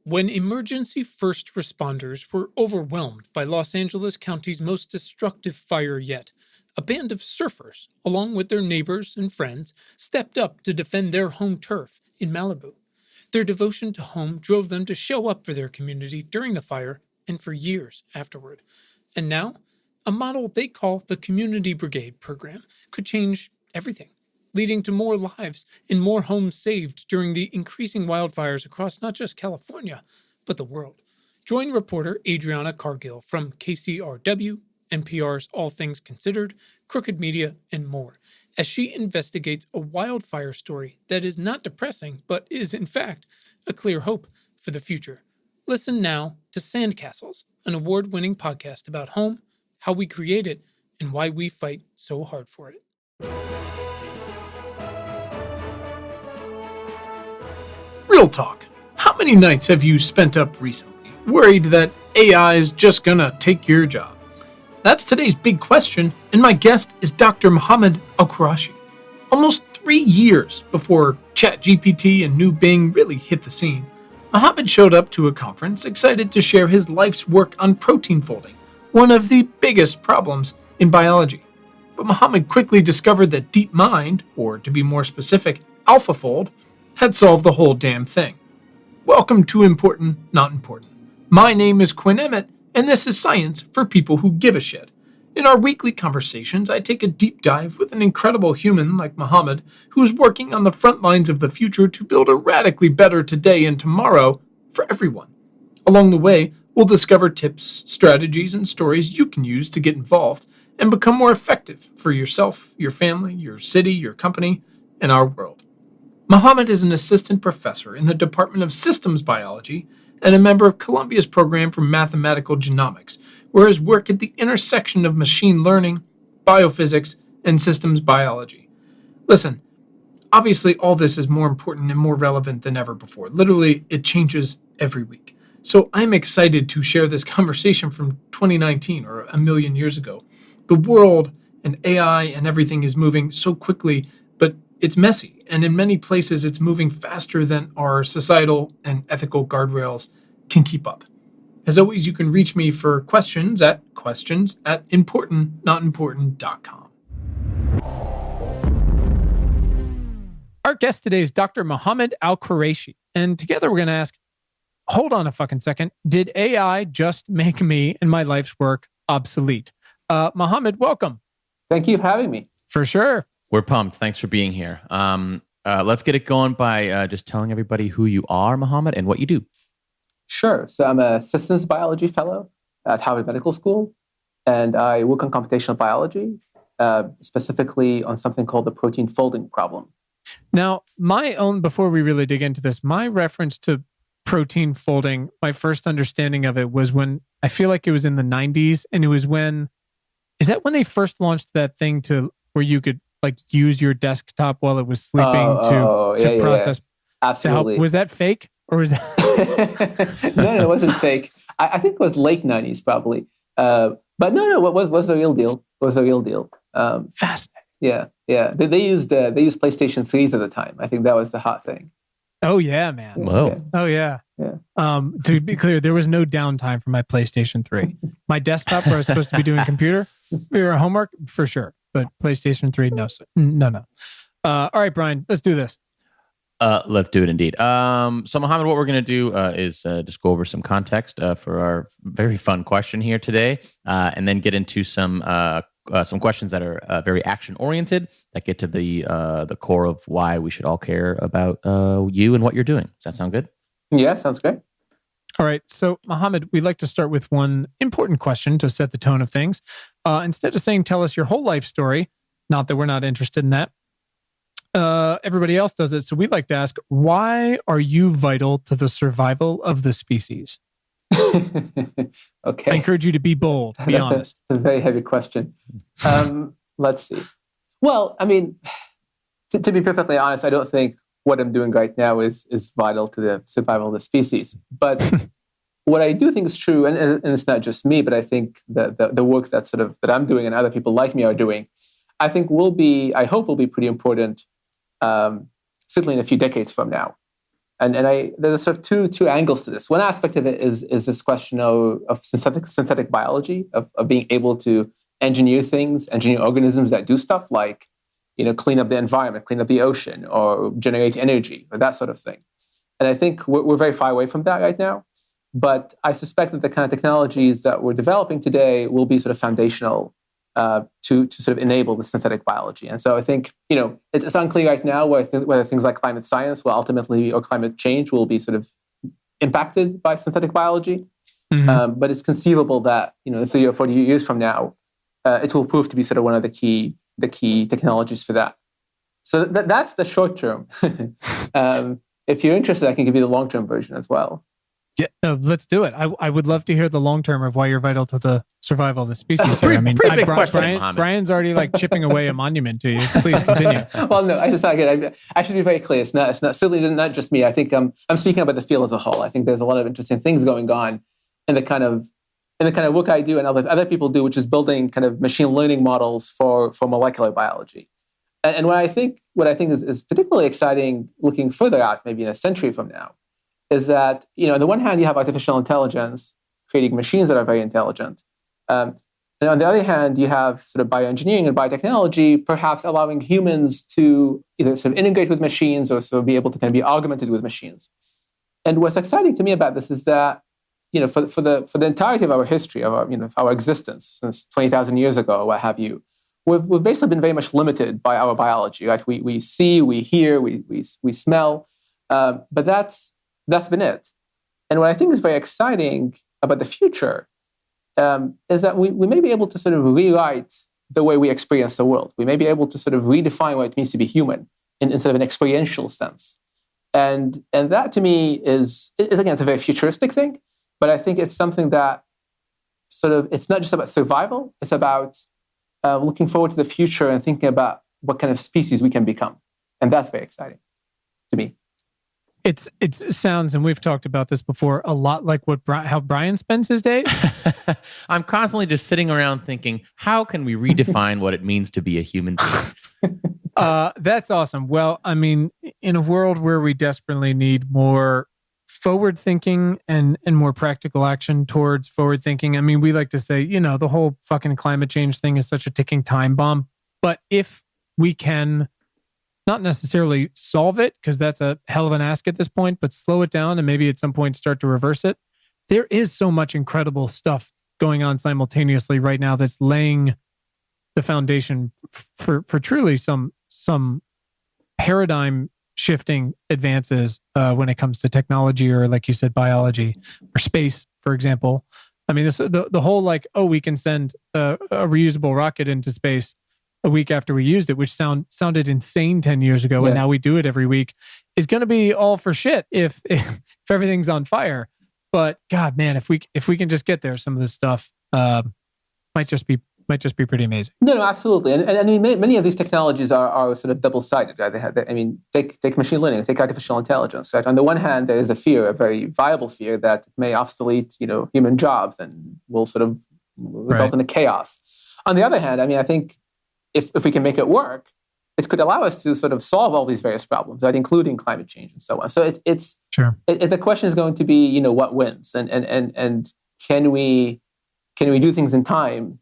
When emergency first responders were overwhelmed by Los Angeles County's most destructive fire yet, a band of surfers, along with their neighbors and friends, stepped up to defend their home turf in Malibu. Their devotion to home drove them to show up for their community during the fire and for years afterward. And now, a model they call the Community Brigade program could change everything, leading to more lives and more homes saved during the increasing wildfires across not just California, but the world. Join reporter Adriana Cargill from KCRW, NPR's All Things Considered, Crooked Media, and more, as she investigates a wildfire story that is not depressing, but is, in fact, a clear hope for the future. Listen now to Sandcastles, an award-winning podcast about home, how we create it, and why we fight so hard for it. Real talk. How many nights have you spent up recently, worried that AI is just gonna take your job? That's today's big question, and my guest is Dr. Mohammed AlQuraishi. Almost 3 years before ChatGPT and new Bing really hit the scene, Mohammed showed up to a conference excited to share his life's work on protein folding, one of the biggest problems in biology. But Mohammed quickly discovered that DeepMind, or to be more specific, AlphaFold, had solved the whole damn thing. Welcome to Important, Not Important. My name is Quinn Emmett, and this is Science for People Who Give a Shit. In our weekly conversations, I take a deep dive with an incredible human like Mohammed, who is working on the front lines of the future to build a radically better today and tomorrow for everyone. Along the way, we'll discover tips, strategies, and stories you can use to get involved and become more effective for yourself, your family, your city, your company, and our world. Mohammed is an assistant professor in the Department of Systems Biology and a member of Columbia's program for mathematical genomics, where his work at the intersection of machine learning, biophysics, and systems biology. Listen, obviously all this is more important and more relevant than ever before. Literally, it changes every week. So I'm excited to share this conversation from 2019 or a million years ago. The world and AI and everything is moving so quickly, but it's messy. And in many places, it's moving faster than our societal and ethical guardrails can keep up. As always, you can reach me for questions at importantnotimportant.com. Our guest today is Dr. Mohammed AlQuraishi. And together we're going to ask, hold on a fucking second, did AI just make me and my life's work obsolete? Mohammed, welcome. Thank you for having me. For sure. We're pumped. Thanks for being here. Let's get it going by just telling everybody who you are, Mohammed, and what you do. Sure. So I'm a systems biology fellow at Harvard Medical School, and I work on computational biology, specifically on something called the protein folding problem. Now, before we really dig into this, my reference to protein folding, my first understanding of it was when, I feel like it was in the 90s, and it was is that when they first launched that thing where you could use your desktop while it was sleeping to process? Yeah. Absolutely. Was that fake? Or was that? No, it wasn't fake. I think it was late 90s probably. But no, what was the real deal? Fascinating. Yeah. They used PlayStation 3s at the time. I think that was the hot thing. Oh yeah, man. Whoa. Yeah. Oh yeah. To be clear, there was no downtime for my PlayStation 3. My desktop, where I was supposed to be doing computer or homework, for sure. But PlayStation 3, no, sir. No. All right, Brian, let's do this. Let's do it indeed. So Mohammed, what we're going to do is just go over some context for our very fun question here today, and then get into some questions that are very action oriented that get to the core of why we should all care about you and what you're doing. Does that sound good? Yeah, sounds great. All right. So Mohammed, we'd like to start with one important question to set the tone of things. Instead of saying, tell us your whole life story, not that we're not interested in that. Everybody else does it. So we'd like to ask, why are you vital to the survival of the species? Okay. I encourage you to be bold, be honest. That's a very heavy question. Let's see. Well, I mean, to be perfectly honest, I don't think what I'm doing right now is vital to the survival of the species. But what I do think is true, and it's not just me, but I think the work that I'm doing and other people like me are doing, I hope will be pretty important, certainly in a few decades from now. There's sort of two angles to this. One aspect of it is this question of synthetic biology, of being able to engineer organisms that do stuff like, clean up the environment, clean up the ocean, or generate energy, or that sort of thing. And I think we're very far away from that right now. But I suspect that the kind of technologies that we're developing today will be sort of foundational to sort of enable the synthetic biology. And so I think, it's unclear right now whether things like climate science will ultimately, or climate change will be sort of impacted by synthetic biology. Mm-hmm. But it's conceivable that, 30 or 40 years from now, it will prove to be sort of one of the key technologies for that. So that's the short term. If you're interested, I can give you the long-term version as well. Yeah, no, let's do it. I would love to hear the long term of why you're vital to the survival of the species. Pretty big question, Brian's already chipping away a monument to you. Please continue. Well, no, I should be very clear. It's not certainly not just me. I think I'm speaking about the field as a whole. I think there's a lot of interesting things going on in the kind of work I do and other people do, which is building kind of machine learning models for molecular biology. And what I think is particularly exciting, looking further out, maybe in a century from now, is that, on the one hand, you have artificial intelligence creating machines that are very intelligent. And on the other hand, you have sort of bioengineering and biotechnology, perhaps allowing humans to either sort of integrate with machines or sort of be able to kind of be augmented with machines. And what's exciting to me about this is that, for the entirety of our history, of our existence since 20,000 years ago, or what have you, we've basically been very much limited by our biology, right? We see, we hear, we smell, but that's been it. And what I think is very exciting about the future is that we may be able to sort of rewrite the way we experience the world. We may be able to sort of redefine what it means to be human in sort of an experiential sense. And that to me is again, it's a very futuristic thing, but I think it's something that sort of, it's not just about survival, it's about looking forward to the future and thinking about what kind of species we can become. And that's very exciting to me. It sounds, and we've talked about this before, a lot like how Brian spends his days. I'm constantly just sitting around thinking, how can we redefine what it means to be a human being? That's awesome. Well, I mean, in a world where we desperately need more forward thinking and more practical action towards forward thinking, I mean, we like to say, the whole fucking climate change thing is such a ticking time bomb. But if we can not necessarily solve it, because that's a hell of an ask at this point, but slow it down and maybe at some point start to reverse it. There is so much incredible stuff going on simultaneously right now that's laying the foundation for truly some paradigm shifting advances when it comes to technology, or like you said, biology or space, for example. I mean, the whole we can send a reusable rocket into space a week after we used it, which sounded insane 10 years ago, and now we do it every week, is going to be all for shit if everything's on fire. But God, man, if we can just get there, some of this stuff might just be pretty amazing. No, absolutely. And I mean, many of these technologies are sort of double-sided. Right? Take machine learning, take artificial intelligence. Right? On the one hand, there is a very viable fear that it may obsolete, human jobs and will sort of result in a chaos. On the other hand, I mean, I think if we can make it work, it could allow us to sort of solve all these various problems, right, including climate change and so on. So it's sure. The question is going to be, what wins, and can we do things in time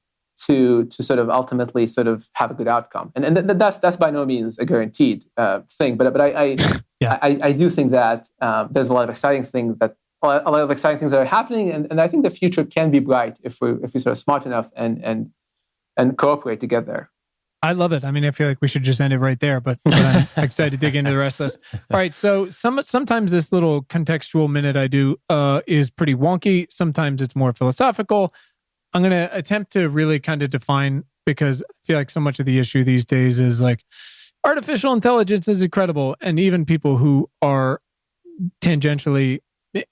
to sort of ultimately sort of have a good outcome, and that's by no means a guaranteed thing, but I do think that there's a lot of exciting things that are happening, and I think the future can be bright if we sort of smart enough and cooperate to get there. I love it. I mean, I feel like we should just end it right there, but I'm excited to dig into the rest of this. All right. So sometimes this little contextual minute I do is pretty wonky. Sometimes it's more philosophical. I'm going to attempt to really kind of define, because I feel like so much of the issue these days is like artificial intelligence is incredible. And even people who are tangentially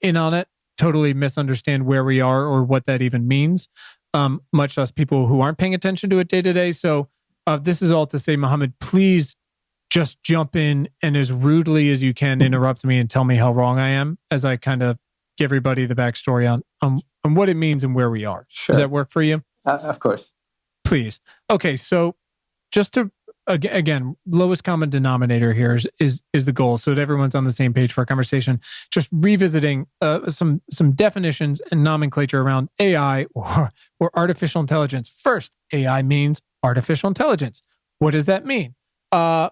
in on it totally misunderstand where we are or what that even means, much less people who aren't paying attention to it day to day. So this is all to say, Mohammed, please just jump in and as rudely as you can interrupt me and tell me how wrong I am as I kind of give everybody the backstory on what it means and where we are. Sure. Does that work for you? Of course. Please. Okay, so just to again, lowest common denominator here is the goal, so that everyone's on the same page for our conversation. Just revisiting some definitions and nomenclature around AI or artificial intelligence. First, AI means artificial intelligence. What does that mean? More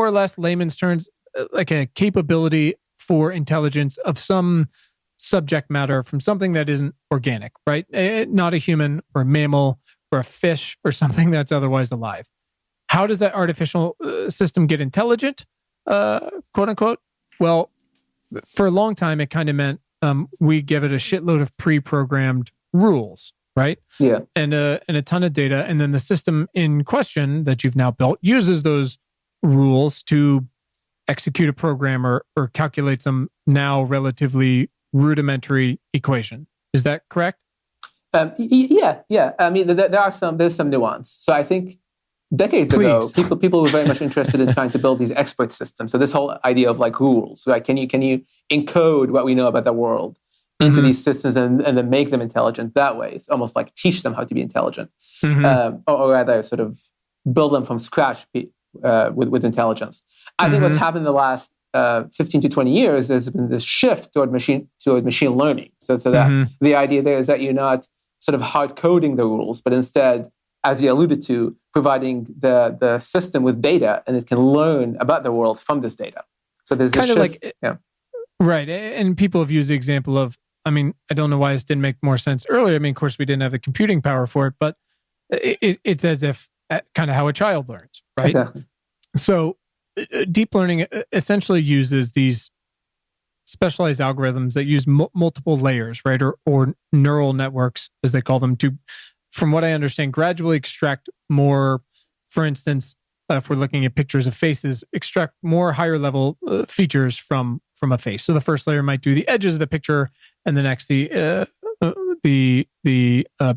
or less layman's terms, like a capability for intelligence of some subject matter from something that isn't organic, right? Not a human or a mammal or a fish or something that's otherwise alive. How does that artificial system get intelligent, quote unquote? Well, for a long time, it kind of meant we give it a shitload of pre-programmed rules, right? Yeah. And a ton of data. And then the system in question that you've now built uses those rules to execute a program or calculate some now relatively rudimentary equation. Is that correct? Yeah. I mean, there's some nuance. So I think decades ago, people were very much interested in trying to build these expert systems. So this whole idea of like rules, right? Can you encode what we know about the world into these systems and then make them intelligent that way? It's almost like teach them how to be intelligent, or rather, sort of build them from scratch with intelligence. I think what's happened in the last 15 to 20 years, there's been this shift toward machine learning. So that the idea there is that you're not sort of hard coding the rules, but instead, as you alluded to, providing the system with data, and it can learn about the world from this data. So there's kind of like, right. And people have used the example of, I mean, I don't know why this didn't make more sense earlier. I mean, of course, we didn't have the computing power for it, but it's as if kind of how a child learns, right? Exactly. So deep learning essentially uses these specialized algorithms that use multiple layers, right? Or neural networks, as they call them, to, from what I understand, gradually extract more, for instance, if we're looking at pictures of faces, extract more higher level features from a face. So the first layer might do the edges of the picture, and the next the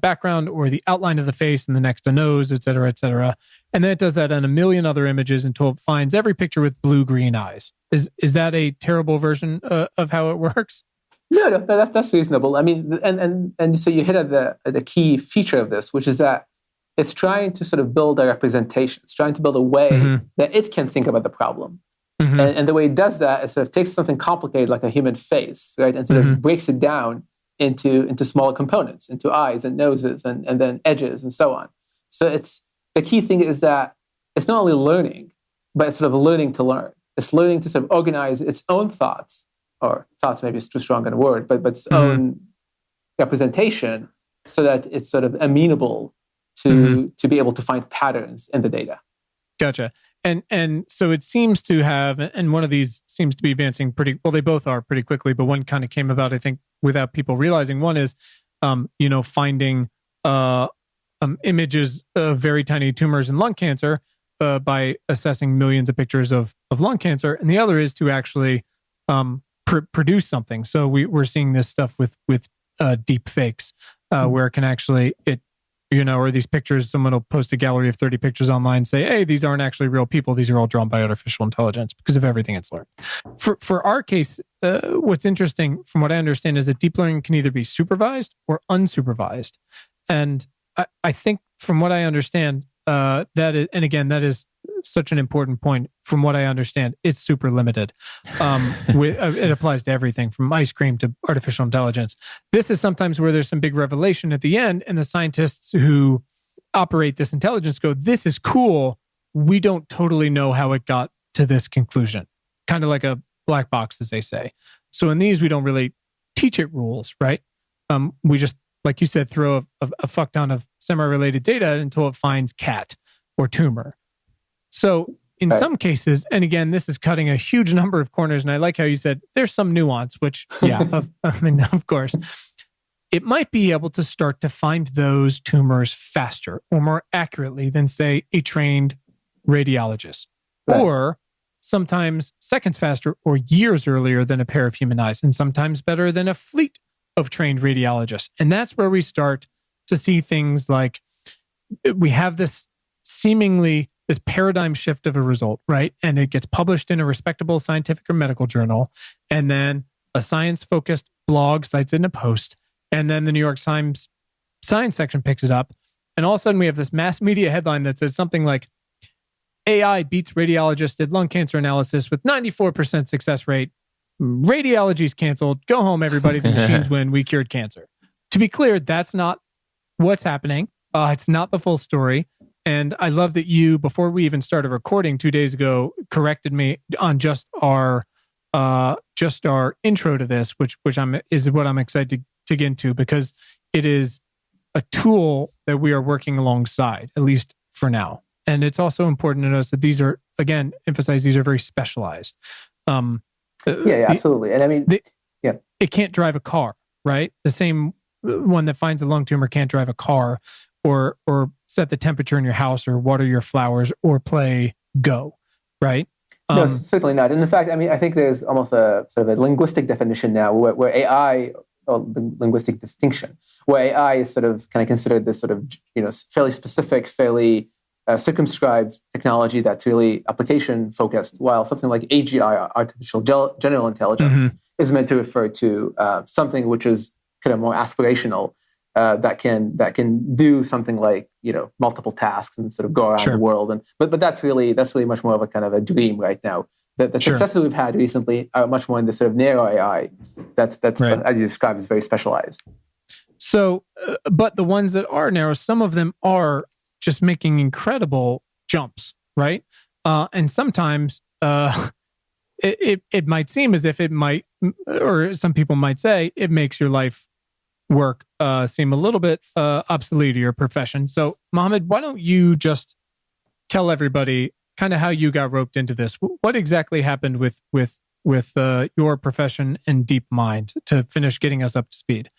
background or the outline of the face, and the next a nose, et cetera, et cetera. And then it does that on a million other images until it finds every picture with blue-green eyes. Is that a terrible version of how it works? No, that's reasonable. I mean, and so you hit at the key feature of this, which is that it's trying to sort of build a representation. It's trying to build a way that it can think about the problem. And the way it does that is sort of takes something complicated like a human face, right, and sort of breaks it down into smaller components, into eyes and noses and then edges and so on. So it's the key thing is that it's not only learning, but it's sort of learning to learn. It's learning to sort of organize its own thoughts, or thoughts maybe is too strong a word, but its own representation, so that it's sort of amenable to be able to find patterns in the data. Gotcha. And so it seems to have, and one of these seems to be advancing pretty well. They both are pretty quickly, but one kind of came about, I think, without people realizing. One is, finding images of very tiny tumors in lung cancer by assessing millions of pictures of lung cancer, and the other is to actually produce something. So we're seeing this stuff with deep fakes, where it can actually or these pictures, someone will post a gallery of 30 pictures online and say, hey, these aren't actually real people. These are all drawn by artificial intelligence because of everything it's learned. For our case, what's interesting, from what I understand, is that deep learning can either be supervised or unsupervised. And I think, from what I understand, that is such an important point. From what I understand, it's super limited. It applies to everything from ice cream to artificial intelligence. This is sometimes where there's some big revelation at the end, and the scientists who operate this intelligence go, this is cool. We don't totally know how it got to this conclusion. Kind of like a black box, as they say. So in these, we don't really teach it rules, right? We just, like you said, throw a fuck ton of semi-related data until it finds cat or tumor. So in some cases, and again, this is cutting a huge number of corners, and I like how you said there's some nuance, which, of course, it might be able to start to find those tumors faster or more accurately than, say, a trained radiologist, or sometimes seconds faster or years earlier than a pair of human eyes, and sometimes better than a fleet of trained radiologists. And that's where we start to see things like we have this paradigm shift of a result, right? And it gets published in a respectable scientific or medical journal. And then a science-focused blog cites it in a post. And then the New York Times science section picks it up. And all of a sudden we have this mass media headline that says something like, AI beats radiologist at lung cancer analysis with 94% success rate. Radiology's canceled. Go home, everybody. The machines win. We cured cancer. To be clear, that's not what's happening. It's not the full story. And I love that you, before we even started recording 2 days ago, corrected me on just our intro to this, which is what I'm excited to get into, because it is a tool that we are working alongside, at least for now. And it's also important to notice that these are, again, emphasize these are very specialized. Absolutely. And I mean, it can't drive a car, right? The same one that finds a lung tumor can't drive a car, or set the temperature in your house, or water your flowers, or play Go, right? No, certainly not. And in fact, I mean, I think there's almost a sort of a linguistic definition now where AI, or linguistic distinction, where AI is sort of kind of considered this sort of, fairly specific, fairly circumscribed technology that's really application focused, while something like AGI, artificial general intelligence, is meant to refer to something which is kind of more aspirational, that can do something like multiple tasks and sort of go around the world. But that's really much more of a kind of a dream right now. The successes we've had recently are much more in the sort of narrow AI that's right, as you described, is very specialized. So, but the ones that are narrow, some of them are just making incredible jumps, right? And sometimes it might seem as if it might, or some people might say, it makes your life work seem a little bit obsolete, or your profession. So, Mohammed, why don't you just tell everybody kind of how you got roped into this? What exactly happened with your profession and DeepMind to finish getting us up to speed?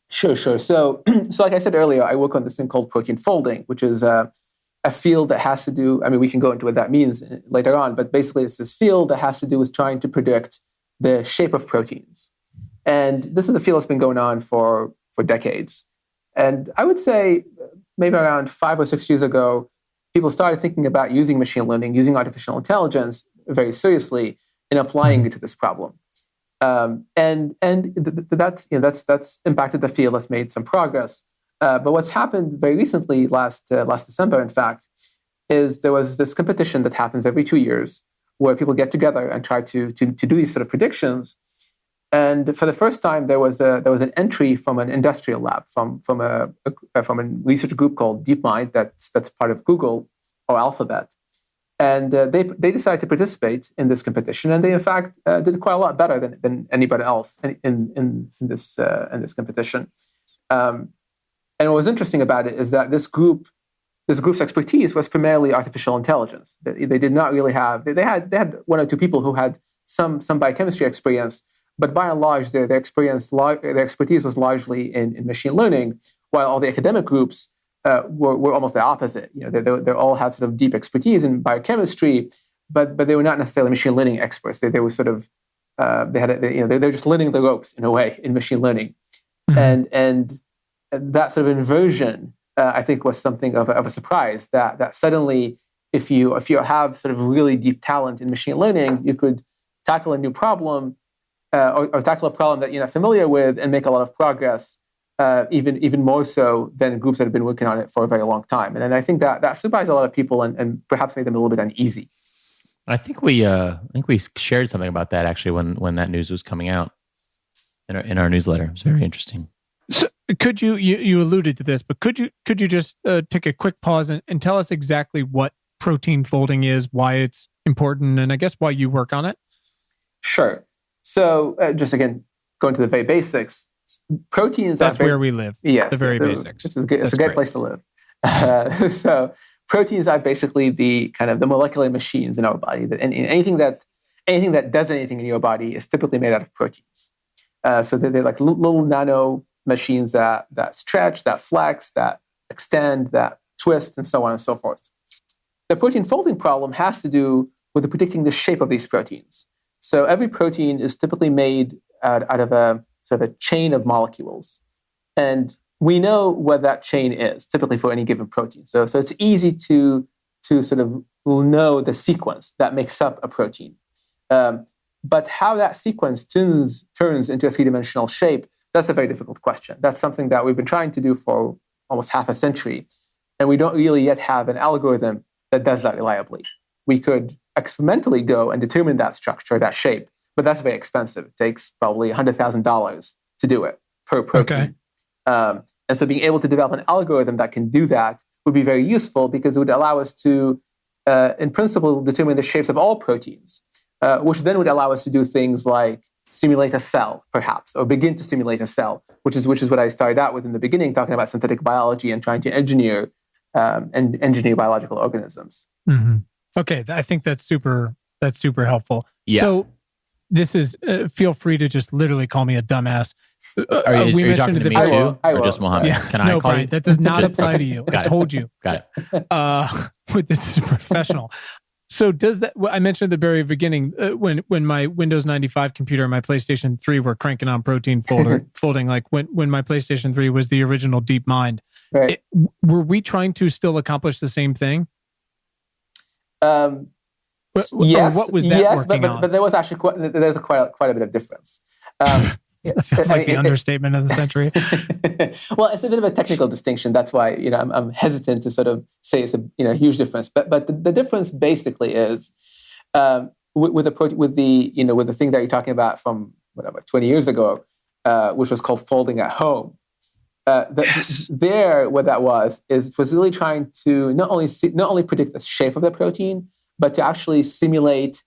Sure. So like I said earlier, I work on this thing called protein folding, which is a field that has to do, I mean, we can go into what that means later on, but basically it's this field that has to do with trying to predict the shape of proteins. And this is a field that's been going on for decades. And I would say maybe around 5 or 6 years ago, people started thinking about using machine learning, using artificial intelligence very seriously, and applying it to this problem. That's impacted the field, has made some progress. But what's happened very recently, last December, in fact, is there was this competition that happens every 2 years where people get together and try to do these sort of predictions. And for the first time, there was an entry from an industrial lab, from a research group called DeepMind that's part of Google or Alphabet. And they decided to participate in this competition, and they in fact did quite a lot better than anybody else in this competition. And what was interesting about it is that this group's expertise was primarily artificial intelligence. They did not really have, they had 1 or 2 people who had some biochemistry experience, but by and large their expertise was largely in machine learning, while all the academic groups were almost the opposite. They all had sort of deep expertise in biochemistry, but they were not necessarily machine learning experts. They were sort of they're just learning the ropes in a way in machine learning, and that sort of inversion I think was something of a surprise. That suddenly, if you have sort of really deep talent in machine learning, you could tackle a new problem or tackle a problem that you're not familiar with and make a lot of progress. Even more so than groups that have been working on it for a very long time. And I think that surprised a lot of people and perhaps made them a little bit uneasy. I think we shared something about that actually when that news was coming out in our newsletter. It was very interesting. So could you alluded to this, but could you just take a quick pause and tell us exactly what protein folding is, why it's important, and I guess why you work on it? Sure. So just again, going to the very basics. Proteins. That's where we live. Yes, the very basics. It's a great place to live. So proteins are basically the kind of the molecular machines in our body. And anything that does anything in your body is typically made out of proteins. So they're like little nano machines that stretch, that flex, that extend, that twist, and so on and so forth. The protein folding problem has to do with predicting the shape of these proteins. So every protein is typically made out of a sort of a chain of molecules. And we know what that chain is, typically for any given protein. So it's easy to sort of know the sequence that makes up a protein. But how that sequence turns into a three-dimensional shape, that's a very difficult question. That's something that we've been trying to do for almost half a century. and we don't really yet have an algorithm that does that reliably. We could experimentally go and determine that structure, that shape, but that's very expensive. It takes probably $100,000 to do it per protein. Okay. And so being able to develop an algorithm that can do that would be very useful because it would allow us to, in principle, determine the shapes of all proteins, which then would allow us to do things like simulate a cell, perhaps, or begin to simulate a cell, which is what I started out with in the beginning, talking about synthetic biology and trying to engineer biological organisms. Mm-hmm. Okay, I think that's super helpful. Yeah. So this is, feel free to just literally call me a dumbass. Are you talking to me too? I or will. just Mohammed? Yeah. Can I no, call Brian, you? that does not apply to you. I told you. Got it. This is professional. So does that, I mentioned at the very beginning, when my Windows 95 computer and my PlayStation 3 were cranking on protein folding, like when my PlayStation 3 was the original DeepMind, right. Were we trying to still accomplish the same thing? Yes, or what was that working on? But there was actually quite a bit of difference. That feels like the understatement of the century. Well, it's a bit of a technical distinction. That's why I'm hesitant to sort of say it's a huge difference. But the difference basically is with the thing that you're talking about from 20 years ago, which was called folding at home. Yes. What that was is it was really trying to not only predict the shape of the protein, but to actually simulate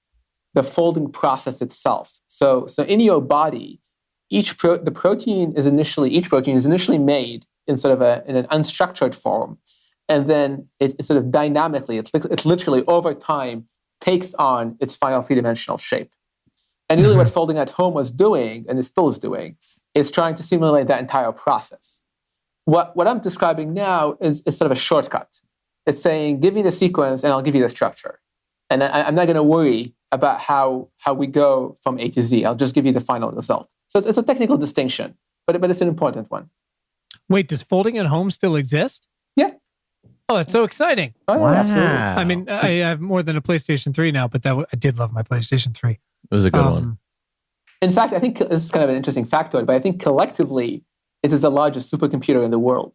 the folding process itself. So in your body, each protein is initially made in sort of in an unstructured form, and then it sort of dynamically, it literally over time takes on its final three-dimensional shape. And really, what folding at home was doing, and it still is doing, is trying to simulate that entire process. What I'm describing now is sort of a shortcut. It's saying, give me the sequence, and I'll give you the structure. And I'm not going to worry about how we go from A to Z. I'll just give you the final result. So it's a technical distinction, but it's an important one. Wait, does folding at home still exist? Yeah. Oh, that's so exciting. Oh, yeah, Wow. absolutely. I mean, I have more than a PlayStation 3 now, but I did love my PlayStation 3. It was a good one. In fact, I think this is kind of an interesting factoid, but I think collectively, it is the largest supercomputer in the world.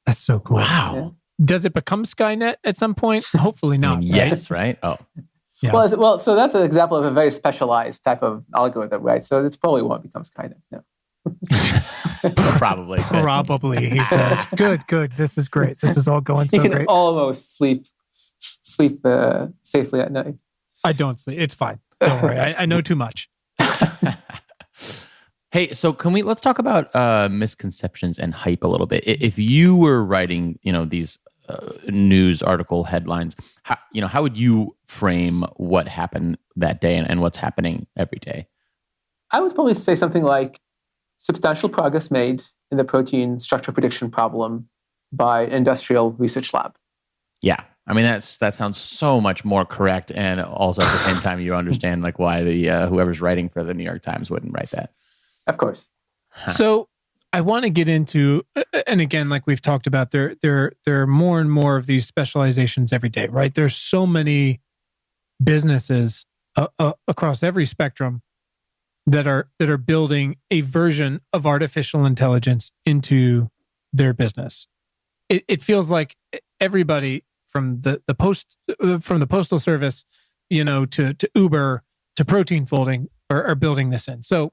That's so cool. Wow. Yeah. Does it become Skynet at some point? Hopefully not. I mean, yes, right? Oh. Yeah. Well, so that's an example of a very specialized type of algorithm, right? So it's probably won't become Skynet. No. Probably. Probably, he says. Good. This is great. This is all going so You can great. almost sleep safely at night. I don't sleep. It's fine. Don't worry. I know too much. Hey, so let's talk about misconceptions and hype a little bit. If you were writing, these news article headlines, how would you frame what happened that day and what's happening every day? I would probably say something like substantial progress made in the protein structure prediction problem by an industrial research lab. Yeah. I mean, that sounds so much more correct. And also at the same time, you understand why the whoever's writing for the New York Times wouldn't write that. Of course. So I want to get into, and again, like we've talked about, there are more and more of these specializations every day, right? There's so many businesses across every spectrum that are building a version of artificial intelligence into their business. It feels like everybody from the postal service, to Uber to protein folding are building this in. So.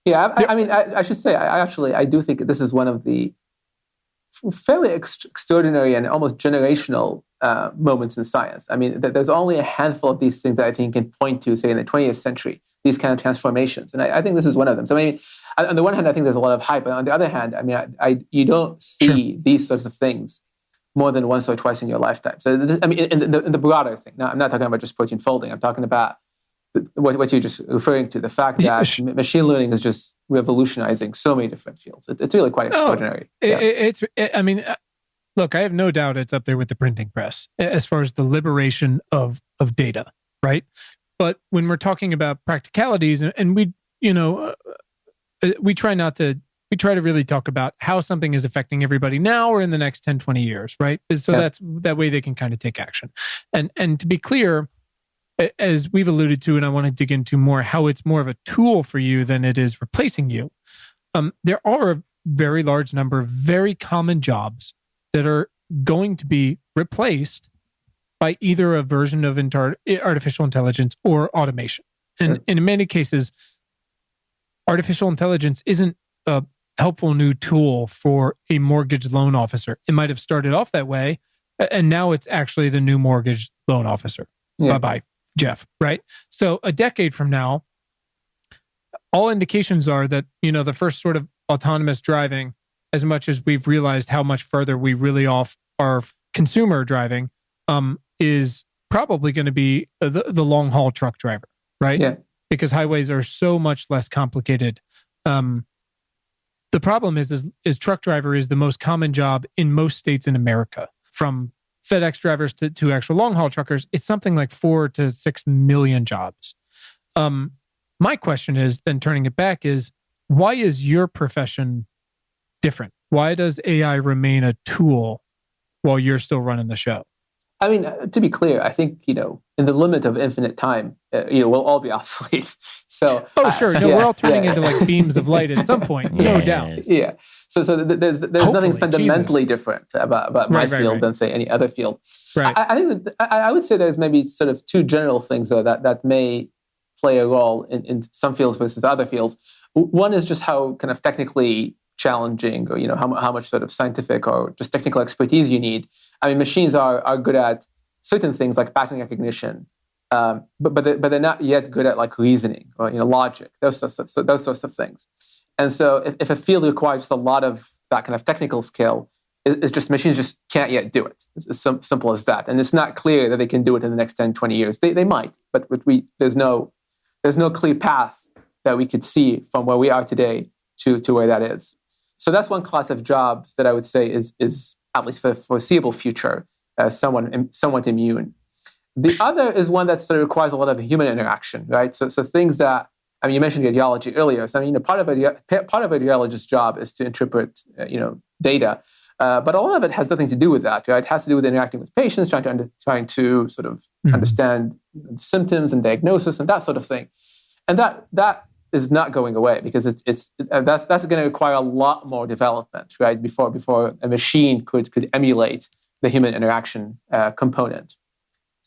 Yeah, I should say, I do think this is one of the fairly extraordinary and almost generational moments in science. I mean, there's only a handful of these things that I think can point to, say, in the 20th century, these kind of transformations. And I think this is one of them. So, I mean, on the one hand, I think there's a lot of hype. But on the other hand, I mean, you don't see these sorts of things more than once or twice in your lifetime. So, in the broader thing. Now, I'm not talking about just protein folding. I'm talking about what you're just referring to, the fact that machine learning is just revolutionizing so many different fields. It's really quite extraordinary. Look, I have no doubt it's up there with the printing press as far as the liberation of data, right? But when we're talking about practicalities, and we try to really talk about how something is affecting everybody now or in the next 10, 20 years, right? So that's that way they can kind of take action. And to be clear, as we've alluded to, and I want to dig into more, how it's more of a tool for you than it is replacing you. There are a very large number of very common jobs that are going to be replaced by either a version of artificial intelligence or automation. And in many cases, artificial intelligence isn't a helpful new tool for a mortgage loan officer. It might have started off that way, and now it's actually the new mortgage loan officer. Bye-bye, Jeff, right? So a decade from now, all indications are that, the first sort of autonomous driving, as much as we've realized how much further we really are consumer driving, is probably going to be the long-haul truck driver, right? Yeah. Because highways are so much less complicated. The problem is truck driver is the most common job in most states in America. From FedEx drivers to actual long-haul truckers, it's something like 4 to 6 million jobs. My question is, then turning it back, is why is your profession different? Why does AI remain a tool while you're still running the show? I mean, to be clear, I think, in the limit of infinite time, we'll all be obsolete. So, sure. No, we're all turning into like beams of light at some point, no doubt. Yeah. So there's nothing fundamentally different about my field than, say, any other field. Right. I think that I would say there's maybe sort of two general things, though, that may play a role in some fields versus other fields. One is just how kind of technically challenging, or how much sort of scientific or just technical expertise you need. I mean, machines are good at certain things like pattern recognition, but they're not yet good at like reasoning or logic, those sorts of things. And so if a field requires just a lot of that kind of technical skill, it's just machines just can't yet do it. It's as simple as that. And it's not clear that they can do it in the next 10, 20 years. They might, but there's no clear path that we could see from where we are today to where that is. So that's one class of jobs that I would say is at least for the foreseeable future, somewhat immune. The other is one that sort of requires a lot of human interaction, right? So things that, I mean, you mentioned radiology earlier. So, part of a radiologist's job is to interpret, data, but a lot of it has nothing to do with that, right? It has to do with interacting with patients, trying to sort of understand symptoms and diagnosis and that sort of thing, and that is not going away because that's going to require a lot more development, right? Before a machine could emulate the human interaction component.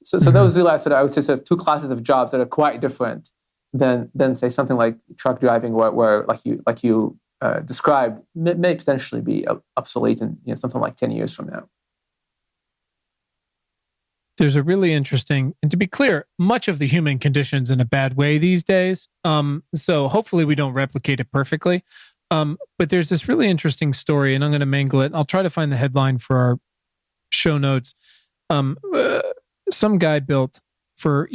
So those really are I would say sort of two classes of jobs that are quite different than say something like truck driving, where like you described may potentially be obsolete in something like 10 years from now. There's a really interesting, and to be clear, much of the human condition's in a bad way these days. So hopefully we don't replicate it perfectly. But there's this really interesting story, and I'm going to mangle it. And I'll try to find the headline for our show notes. Some guy built for,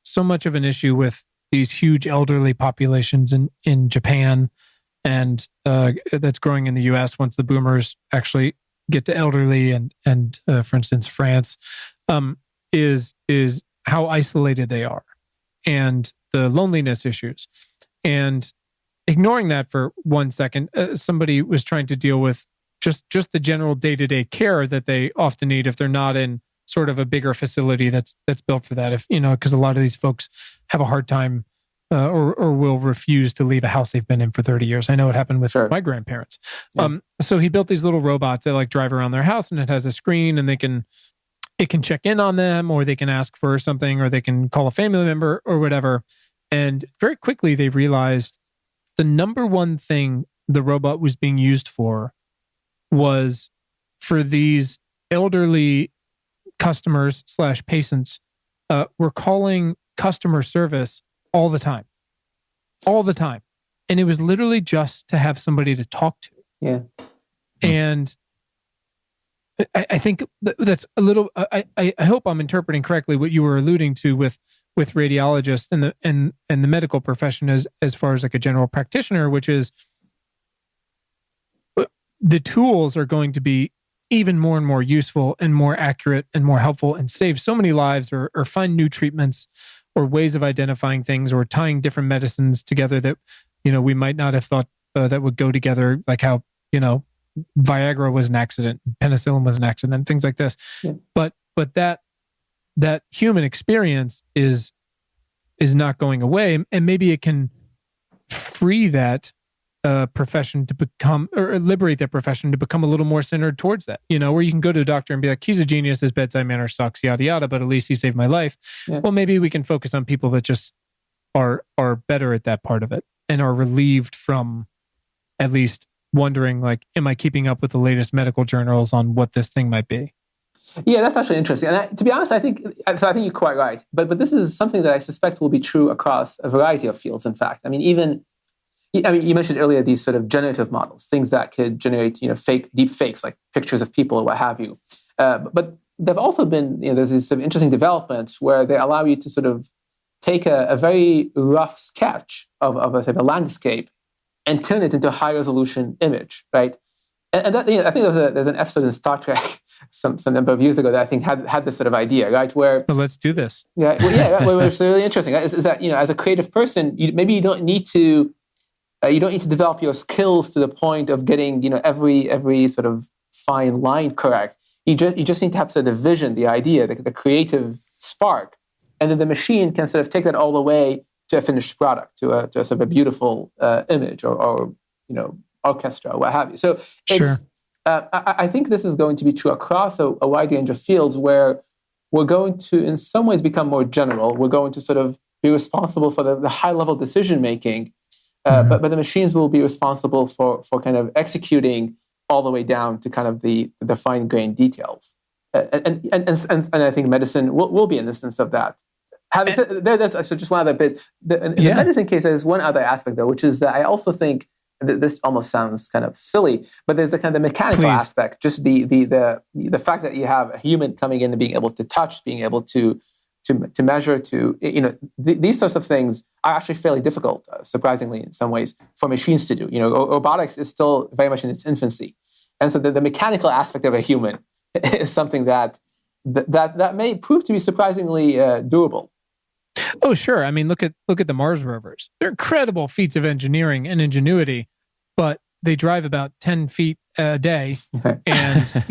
so much of an issue with these huge elderly populations in Japan, and that's growing in the US once the boomers actually get to elderly, and for instance, France, is how isolated they are and the loneliness issues. And ignoring that for 1 second, somebody was trying to deal with just the general day-to-day care that they often need if they're not in sort of a bigger facility that's built for that. If because a lot of these folks have a hard time or will refuse to leave a house they've been in for 30 years. I know it happened with my grandparents. Yeah. So he built these little robots that like drive around their house, and it has a screen, and it can check in on them, or they can ask for something, or they can call a family member or whatever. And very quickly they realized the number one thing the robot was being used for was for these elderly customers / patients were calling customer service all the time. And it was literally just to have somebody to talk to. Yeah. And I think that's a little, I hope I'm interpreting correctly what you were alluding to with radiologists and the medical profession as far as like a general practitioner, which is the tools are going to be even more and more useful and more accurate and more helpful and save so many lives or find new treatments or ways of identifying things or tying different medicines together that, we might not have thought that would go together, like how, Viagra was an accident, penicillin was an accident, things like this. Yeah. But that human experience is not going away, and maybe it can free that profession to become, or liberate that profession to become a little more centered towards that, where you can go to a doctor and be like, he's a genius, his bedside manner sucks, yada, yada, but at least he saved my life. Yeah. Well, maybe we can focus on people that just are better at that part of it and are relieved from at least wondering, like, am I keeping up with the latest medical journals on what this thing might be? Yeah, that's actually interesting. And to be honest, I think you're quite right. But this is something that I suspect will be true across a variety of fields, in fact. I mean, you mentioned earlier these sort of generative models, things that could generate, deep fakes, like pictures of people or what have you. But there've also been, there's these sort of interesting developments where they allow you to sort of take a very rough sketch of a sort of landscape and turn it into a high resolution image, right? And that, I think there's an episode in Star Trek some number of years ago that I think had this sort of idea, right? Where let's do this. Yeah, it's really interesting. Is that as a creative person, maybe you don't need to develop your skills to the point of getting every sort of fine line correct. You just need to have sort of the vision, the idea, the creative spark, and then the machine can sort of take that all the way to a finished product, to a sort of a beautiful image or orchestra, or what have you. So sure. I think this is going to be true across a wide range of fields where we're going to, in some ways, become more general. We're going to sort of be responsible for the high-level decision-making, but the machines will be responsible for kind of executing all the way down to kind of the fine-grained details. And I think medicine will be an instance of that. So just one other bit. In the medicine case, there's one other aspect, though, which is that I also think this almost sounds kind of silly, but there's the kind of mechanical aspect, just the fact that you have a human coming in and being able to touch, being able to measure, these sorts of things are actually fairly difficult, surprisingly, in some ways, for machines to do. Robotics is still very much in its infancy, and so the mechanical aspect of a human is something that may prove to be surprisingly doable. Oh, sure. I mean, look at the Mars rovers. They're incredible feats of engineering and ingenuity, but they drive about 10 feet a day and,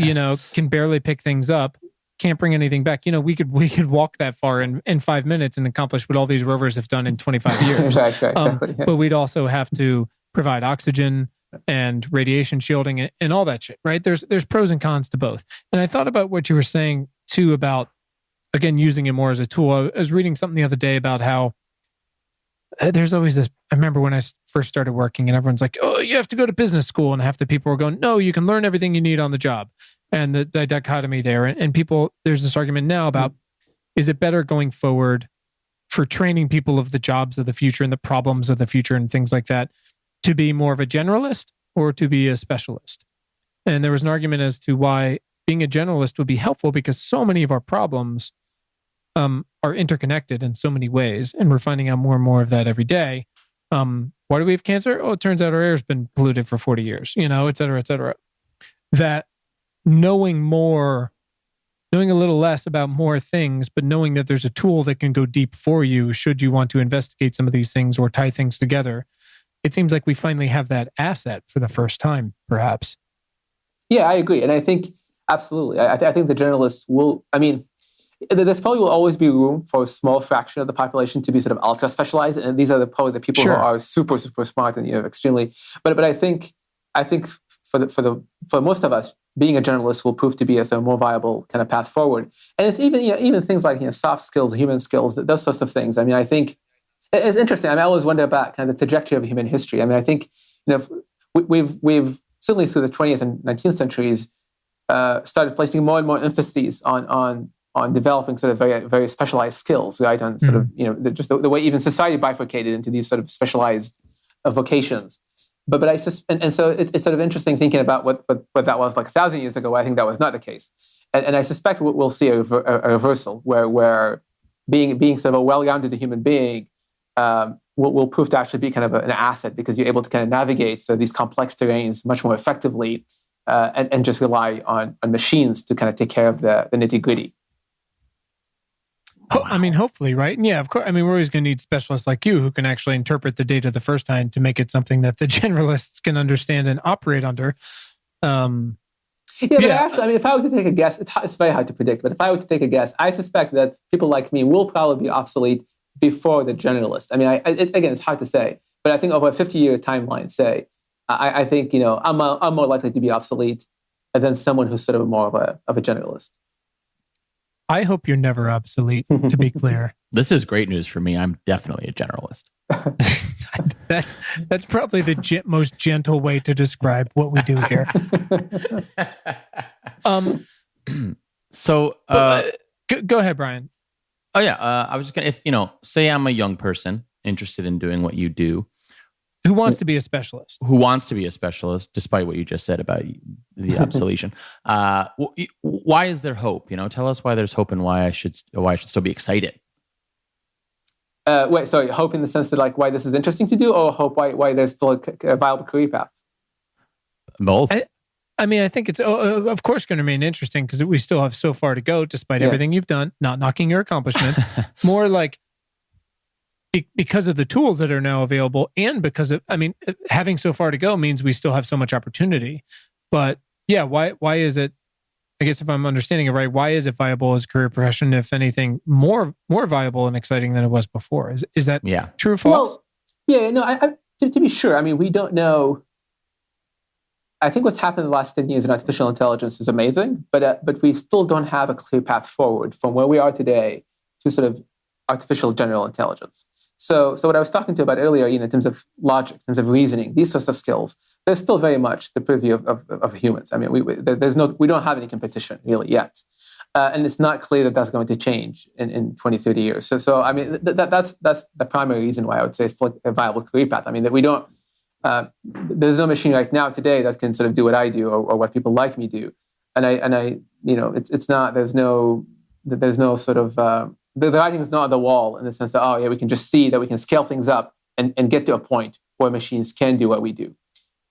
can barely pick things up, can't bring anything back. We could walk that far in 5 minutes and accomplish what all these rovers have done in 25 years. Exactly. But we'd also have to provide oxygen and radiation shielding and all that shit, right? There's pros and cons to both. And I thought about what you were saying too about, again, using it more as a tool. I was reading something the other day about how there's always this. I remember when I first started working and everyone's like, oh, you have to go to business school. And half the people were going, no, you can learn everything you need on the job. And the dichotomy there. And people, there's this argument now about, is it better going forward for training people of the jobs of the future and the problems of the future and things like that to be more of a generalist or to be a specialist? And there was an argument as to why being a generalist would be helpful because so many of our problems are interconnected in so many ways, and we're finding out more and more of that every day. Why do we have cancer? Oh, it turns out our air's been polluted for 40 years, et cetera, et cetera. That knowing a little less about more things, but knowing that there's a tool that can go deep for you should you want to investigate some of these things or tie things together. It seems like we finally have that asset for the first time, perhaps. Yeah, I agree. And I think, absolutely, I think the generalists there's probably will always be room for a small fraction of the population to be sort of ultra specialized, and these are probably the people who are super, super smart and extremely. But I think for most of us, being a generalist will prove to be a more viable kind of path forward. And it's even things like soft skills, human skills, those sorts of things. I mean, I think it's interesting. I always wonder about kind of the trajectory of human history. I mean, I think we've certainly through the 20th and 19th centuries started placing more and more emphases on developing sort of very, very specialized skills, right? On sort of, just the way even society bifurcated into these sort of specialized vocations. But so it's sort of interesting thinking about what that was like 1,000 years ago. I think that was not the case. And I suspect we'll see a reversal where being sort of a well-rounded human being will prove to actually be kind of an asset because you're able to kind of navigate these complex terrains much more effectively and just rely on machines to kind of take care of the nitty-gritty. I mean, hopefully, right? And yeah, of course. I mean, we're always going to need specialists like you who can actually interpret the data the first time to make it something that the generalists can understand and operate under. But actually, I mean, if I were to take a guess, it's very hard to predict, but if I were to take a guess, I suspect that people like me will probably be obsolete before the generalists. I mean, again, it's hard to say, but I think over a 50-year timeline, say, I think I'm more likely to be obsolete than someone who's sort of more of a generalist. I hope you're never obsolete, to be clear. This is great news for me. I'm definitely a generalist. That's probably the most gentle way to describe what we do here. So, go ahead, Brian. Oh yeah, I was just gonna, if say I'm a young person interested in doing what you do, who wants to be a specialist, despite what you just said about the obsolescence. Why is there hope? Tell us why there's hope and why I should still be excited. Wait, sorry, hope in the sense that like why this is interesting to do, or hope why there's still a viable career path? Both. I think it's of course going to remain interesting because we still have so far to go, despite everything you've done. Not knocking your accomplishments, more like because of the tools that are now available, and because of having so far to go means we still have so much opportunity. But yeah, why is it? I guess if I'm understanding it right, why is it viable as a career profession? If anything, more viable and exciting than it was before. Is that true or false? Well, to be sure. We don't know. I think what's happened in the last 10 years in artificial intelligence is amazing, but we still don't have a clear path forward from where we are today to sort of artificial general intelligence. So what I was talking to about earlier, in terms of logic, in terms of reasoning, these sorts of skills, they're still very much the purview of humans. We don't have any competition really yet, and it's not clear that that's going to change in 20, 30 years. So that's the primary reason why I would say it's still a viable career path. That we don't. There's no machine right now today that can sort of do what I do or what people like me do, and it's not. There's no sort of the writing is not on the wall in the sense that we can just see that we can scale things up and get to a point where machines can do what we do.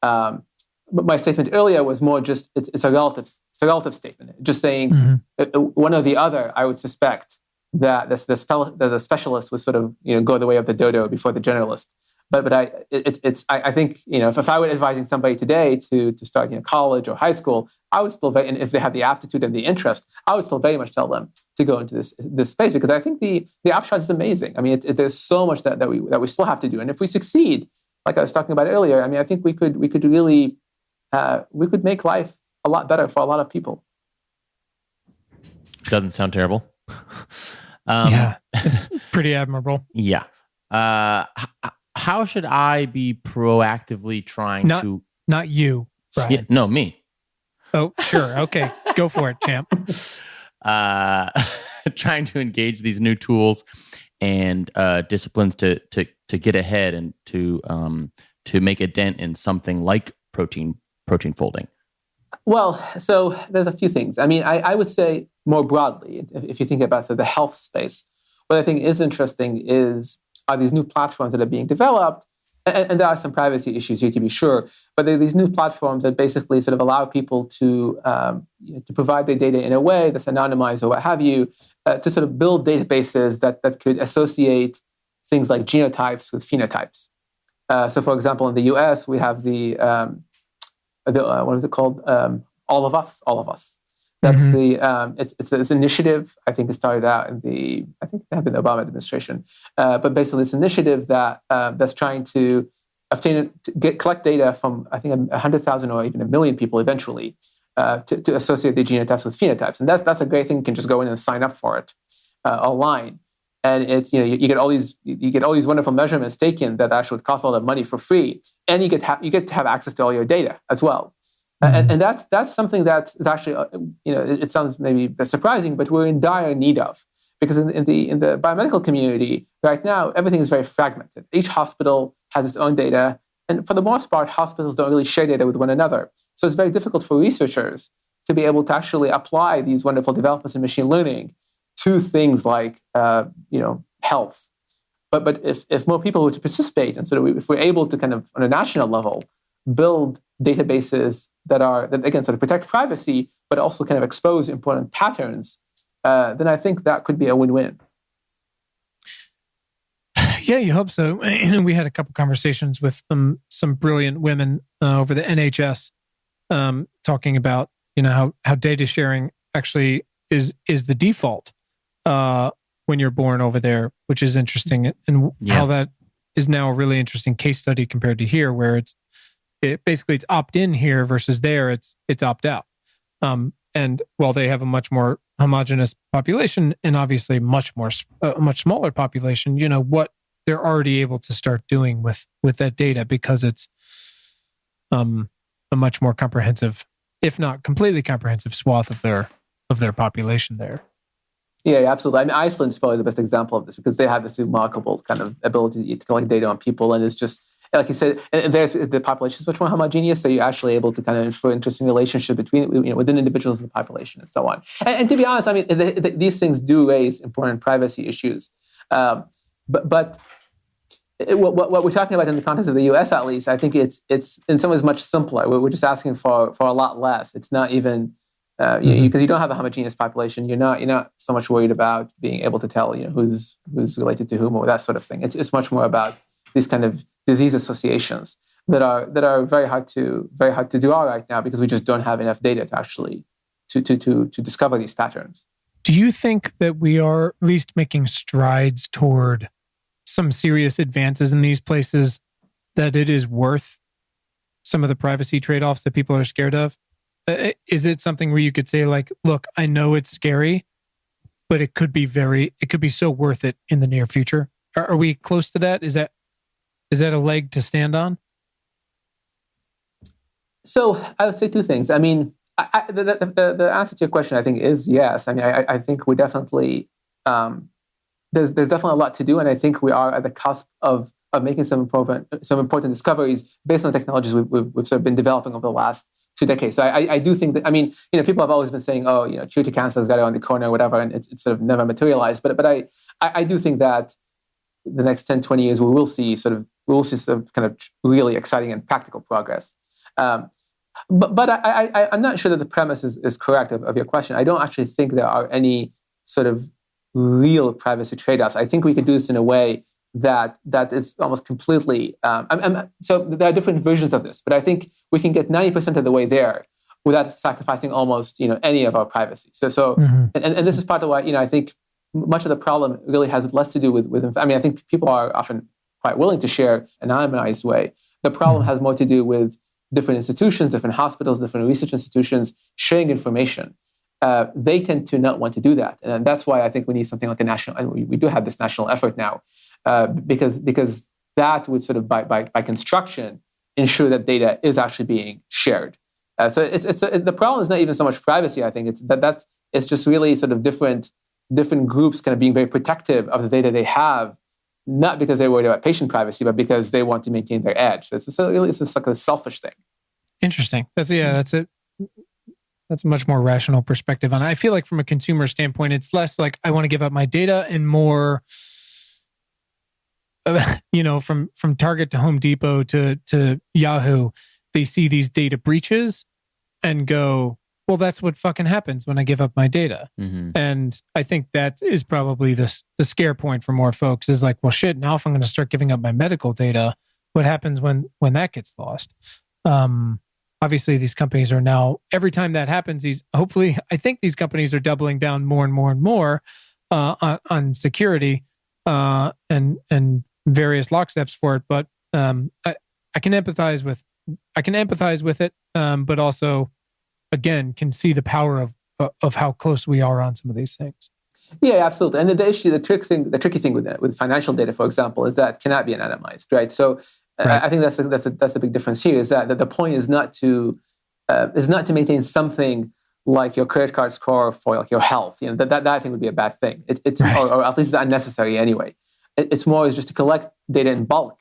But my statement earlier was more just it's a relative statement, just saying one or the other. I would suspect that the specialist would sort of go the way of the dodo before the generalist. But I think if I were advising somebody today to start college or high school, I would still and if they have the aptitude and the interest, I would still very much tell them to go into this space, because I think the upshot is amazing. There's so much that we still have to do, and if we succeed, like I was talking about earlier, I think we could really we could make life a lot better for a lot of people. Doesn't sound terrible. Yeah, it's pretty admirable. Yeah. How should I be proactively trying to... Not you, Brian. Yeah, no, me. Oh, sure. Okay. Go for it, champ. Trying to engage these new tools and disciplines to get ahead and to make a dent in something like protein folding. Well, so there's a few things. I would say more broadly, if you think about the health space, what I think is interesting are these new platforms that are being developed, and there are some privacy issues here to be sure, but there are these new platforms that basically sort of allow people to provide their data in a way that's anonymized or what have you, to sort of build databases that could associate things like genotypes with phenotypes. So, for example, in the US, we have the what is it called? All of Us. That's it's this initiative. I think it started out in the Obama administration, but basically this initiative that's trying to collect data from 100,000 or even 1 million people eventually to associate the genotypes with phenotypes, and that's a great thing. You can just go in and sign up for it online, and it's you get all these wonderful measurements taken that actually would cost a lot of money for free, and you get to have access to all your data as well. And that's something that's actually it sounds maybe surprising, but we're in dire need of, because in the biomedical community right now everything is very fragmented. Each hospital has its own data, and for the most part, hospitals don't really share data with one another. So it's very difficult for researchers to be able to actually apply these wonderful developments in machine learning to things like health. But if more people were to participate, and if we're able to kind of on a national level build databases that again sort of protect privacy, but also kind of expose important patterns, then I think that could be a win-win. Yeah, you hope so. We had a couple conversations with some brilliant women over the NHS, talking about how data sharing actually is the default when you're born over there, which is interesting, and how that is now a really interesting case study compared to here, where it's basically it's opt in here versus there, it's opt out. And while they have a much more homogenous population and obviously a much smaller population, what they're already able to start doing with that data, because it's a much more comprehensive, if not completely comprehensive, swath of their population there. Yeah, absolutely. I mean, Iceland is probably the best example of this because they have this remarkable kind of ability to collect data on people, and it's just like you said, and the population is much more homogeneous, so you're actually able to kind of infer interesting relationship between within individuals in the population and so on. And to be honest, I mean, these things do raise important privacy issues, but what we're talking about in the context of the U.S. at least, I think it's in some ways much simpler. We're just asking for a lot less. It's not even because you don't have a homogeneous population. You're not so much worried about being able to tell who's related to whom or that sort of thing. It's much more about these kind of disease associations that are very hard to draw right now because we just don't have enough data to actually to discover these patterns. Do you think that we are at least making strides toward some serious advances in these places, that it is worth some of the privacy trade-offs that people are scared of? Is it something where you could say, like, look, I know it's scary, but it could be so worth it in the near future? Are we close to that? Is that a leg to stand on? So I would say two things. I mean, the answer to your question, I think, is yes. I mean, I think we definitely there's definitely a lot to do, and I think we are at the cusp of making some important discoveries based on the technologies we've sort of been developing over the last 2 decades. So I do think that, I mean, people have always been saying, cure to cancer has got it on the corner or whatever, and it's sort of never materialized. But I do think that the next 10, 20 years we will see some kind of really exciting and practical progress. But I'm not sure that the premise is correct of your question. I don't actually think there are any sort of real privacy trade-offs. I think we could do this in a way that is almost completely. So there are different versions of this, but I think we can get 90% of the way there without sacrificing almost any of our privacy. So and this is part of why I think much of the problem really has less to do with. I mean, I think people are often quite willing to share an anonymized way. The problem has more to do with different institutions, different hospitals, different research institutions sharing information. They tend to not want to do that, and that's why I think we need something like a national. And we do have this national effort now, because that would sort of by construction ensure that data is actually being shared. So the problem is not even so much privacy. I think it's just really sort of different groups kind of being very protective of the data they have, not because they're worried about patient privacy, but because they want to maintain their edge. It's like a selfish thing. Interesting. That's it. That's a much more rational perspective. And I feel like from a consumer standpoint, it's less like I want to give up my data and more, from Target to Home Depot to Yahoo, they see these data breaches and go, well, that's what fucking happens when I give up my data. Mm-hmm. And I think that is probably the scare point for more folks is like, well, shit, now if I'm going to start giving up my medical data, what happens when that gets lost? Obviously, these companies are now, every time that happens, I think these companies are doubling down more and more and more on security and various locksteps for it. But I can empathize with it, but also, again, can see the power of how close we are on some of these things. Yeah, absolutely. And the tricky thing with financial data, for example, is that it cannot be anonymized, right? So right. I think that's a big difference here. Is that the point is not to maintain something like your credit card score for like your health. That I think would be a bad thing. It's right. or at least it's unnecessary anyway. It's more is just to collect data in bulk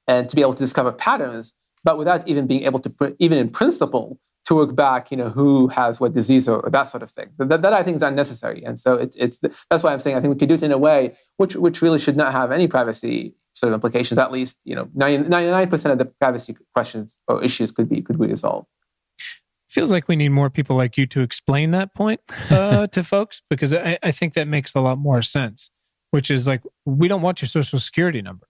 and to be able to discover patterns, but without even being able to, even in principle, to work back, who has what disease or that sort of thing. That I think is unnecessary, and so that's why I'm saying I think we could do it in a way which really should not have any privacy sort of implications. At least 99% of the privacy questions or issues could be resolved. Feels like we need more people like you to explain that point to folks, because I think that makes a lot more sense. Which is like, we don't want your social security number.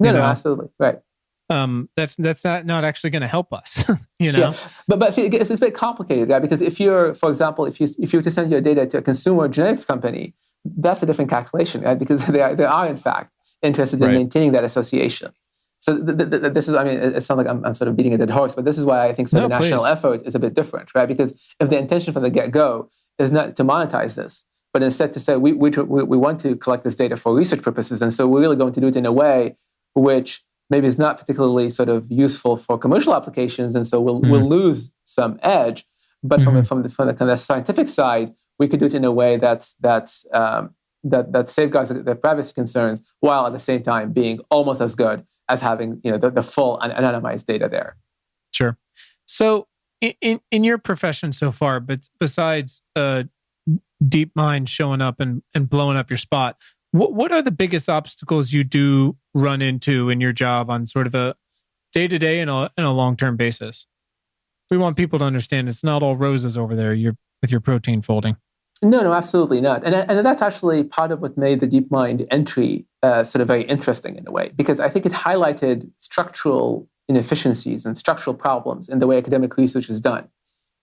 No, absolutely right. That's not actually going to help us, Yeah. But see, it's a bit complicated, right? Because if you're, for example, if you were to send your data to a consumer genetics company, that's a different calculation, right? Because they are in fact interested in maintaining that association. So this is, I mean, it sounds like I'm sort of beating a dead horse, but this is why I think the national please. effort is a bit different, right? Because if the intention from the get-go is not to monetize this, but instead to say we want to collect this data for research purposes, and so we're really going to do it in a way which maybe is not particularly sort of useful for commercial applications, and so we'll lose some edge. But from the kind of scientific side, we could do it in a way that safeguards the privacy concerns, while at the same time being almost as good as having the full anonymized data there. Sure. So in your profession so far, but besides DeepMind showing up and blowing up your spot, what are the biggest obstacles you do run into in your job on sort of a day-to-day and a long-term basis? We want people to understand it's not all roses over there with your protein folding. No, absolutely not. And that's actually part of what made the DeepMind entry sort of very interesting in a way, because I think it highlighted structural inefficiencies and structural problems in the way academic research is done.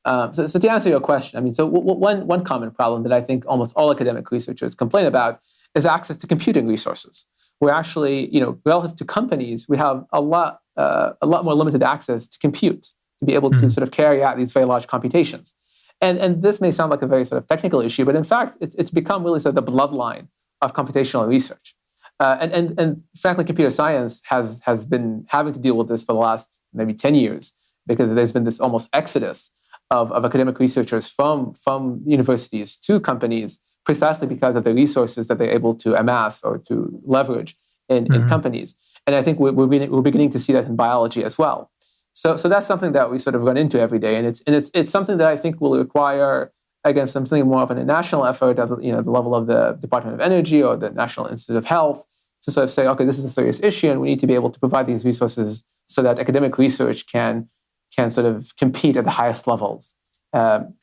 So to answer your question, I mean, so one common problem that I think almost all academic researchers complain about is access to computing resources. We're actually, relative to companies, we have a lot more limited access to compute to be able to sort of carry out these very large computations. And this may sound like a very sort of technical issue, but in fact, it's become really sort of the bloodline of computational research. And frankly, computer science has been having to deal with this for the last maybe 10 years, because there's been this almost exodus of academic researchers from universities to companies, precisely because of the resources that they're able to amass or to leverage in companies. And I think we're beginning to see that in biology as well. So that's something that we sort of run into every day, and it's something that I think will require, again, something more of a national effort at the level of the Department of Energy or the National Institute of Health, to sort of say, okay, this is a serious issue, and we need to be able to provide these resources so that academic research can sort of compete at the highest levels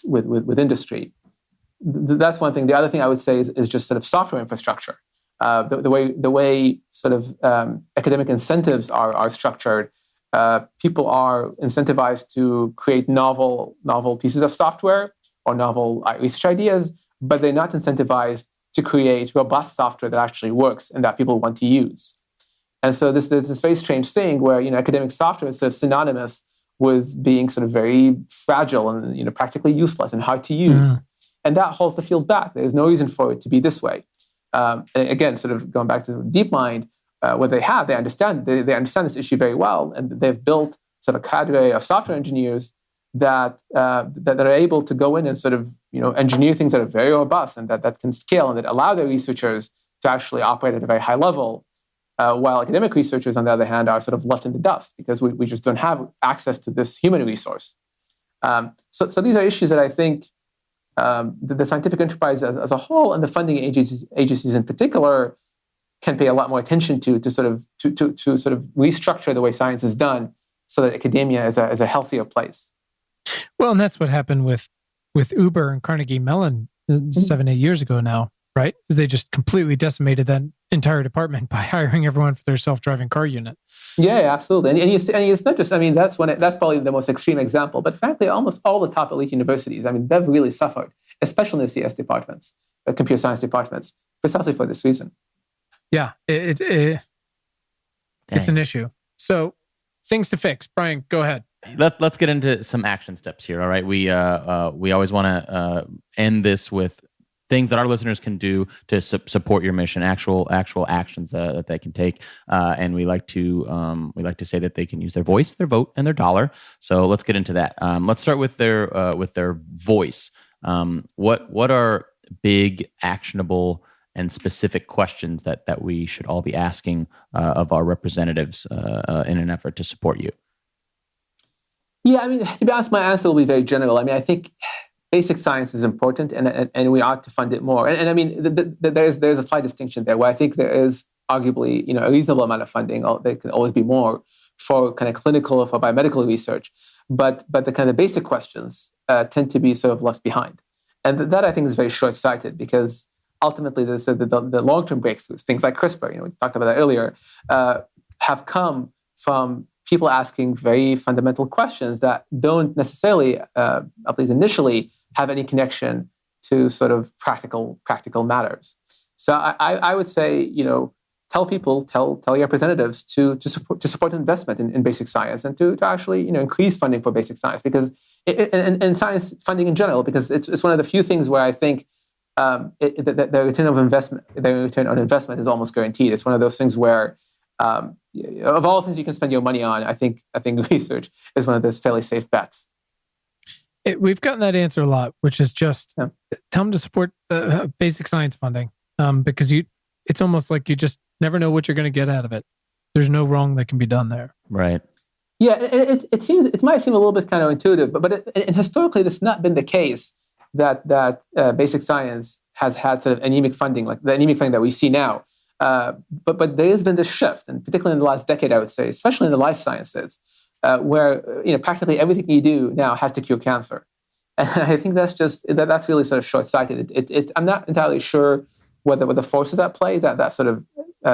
with industry. That's one thing. The other thing I would say is just sort of software infrastructure. The way sort of academic incentives are structured. People are incentivized to create novel pieces of software or novel research ideas, but they're not incentivized to create robust software that actually works and that people want to use. And so there's this very strange thing where academic software is sort of synonymous with being sort of very fragile and practically useless and hard to use, and that holds the field back. There's no reason for it to be this way. And again, sort of going back to DeepMind. What they understand this issue very well, and they've built sort of a cadre of software engineers that are able to go in and sort of engineer things that are very robust and that can scale and that allow their researchers to actually operate at a very high level, while academic researchers, on the other hand, are sort of left in the dust because we just don't have access to this human resource. So these are issues that I think the scientific enterprise as a whole, and the funding agencies in particular, can pay a lot more attention to sort of restructure the way science is done, so that academia is a healthier place. Well, and that's what happened with Uber and Carnegie Mellon 7-8 years ago now, right? Because they just completely decimated that entire department by hiring everyone for their self-driving car unit. Yeah, absolutely. And it's not just, I mean, that's probably the most extreme example, but frankly, almost all the top elite universities, I mean, they've really suffered, especially in the CS departments, computer science departments, precisely for this reason. Yeah, it's an issue. So things to fix. Brian, go ahead. Let's get into some action steps here. All right, we always want to end this with things that our listeners can do to support your mission, actual actions that they can take, and we like to say that they can use their voice, their vote, and their dollar. So let's get into that. Let's start with their voice. What are big, actionable, and specific questions that we should all be asking of our representatives in an effort to support you? Yeah, I mean, to be honest, my answer will be very general. I mean, I think basic science is important, and we ought to fund it more. And I mean, there's a slight distinction there, where I think there is arguably a reasonable amount of funding. There can always be more for kind of clinical or for biomedical research, but the kind of basic questions tend to be sort of left behind, and that I think is very short-sighted, because ultimately the long-term breakthroughs, things like CRISPR, we talked about that earlier, have come from people asking very fundamental questions that don't necessarily, at least initially, have any connection to sort of practical matters. So I would say, tell your representatives to support investment in basic science and to actually increase funding for basic science, because and science funding in general, because it's one of the few things where I think the return on investment is almost guaranteed. It's one of those things where of all the things you can spend your money on, I think research is one of those fairly safe bets. We've gotten that answer a lot, which is just tell them to support basic science funding, because it's almost like you just never know what you're going to get out of it. There's no wrong that can be done there. Right. Yeah, it might seem a little bit counterintuitive, but historically, this has not been the case that basic science has had sort of anemic funding, like the anemic funding that we see now. But there has been this shift, and particularly in the last decade, I would say, especially in the life sciences, where practically everything you do now has to cure cancer. And I think that's really sort of short-sighted. I'm not entirely sure whether the forces at play that sort of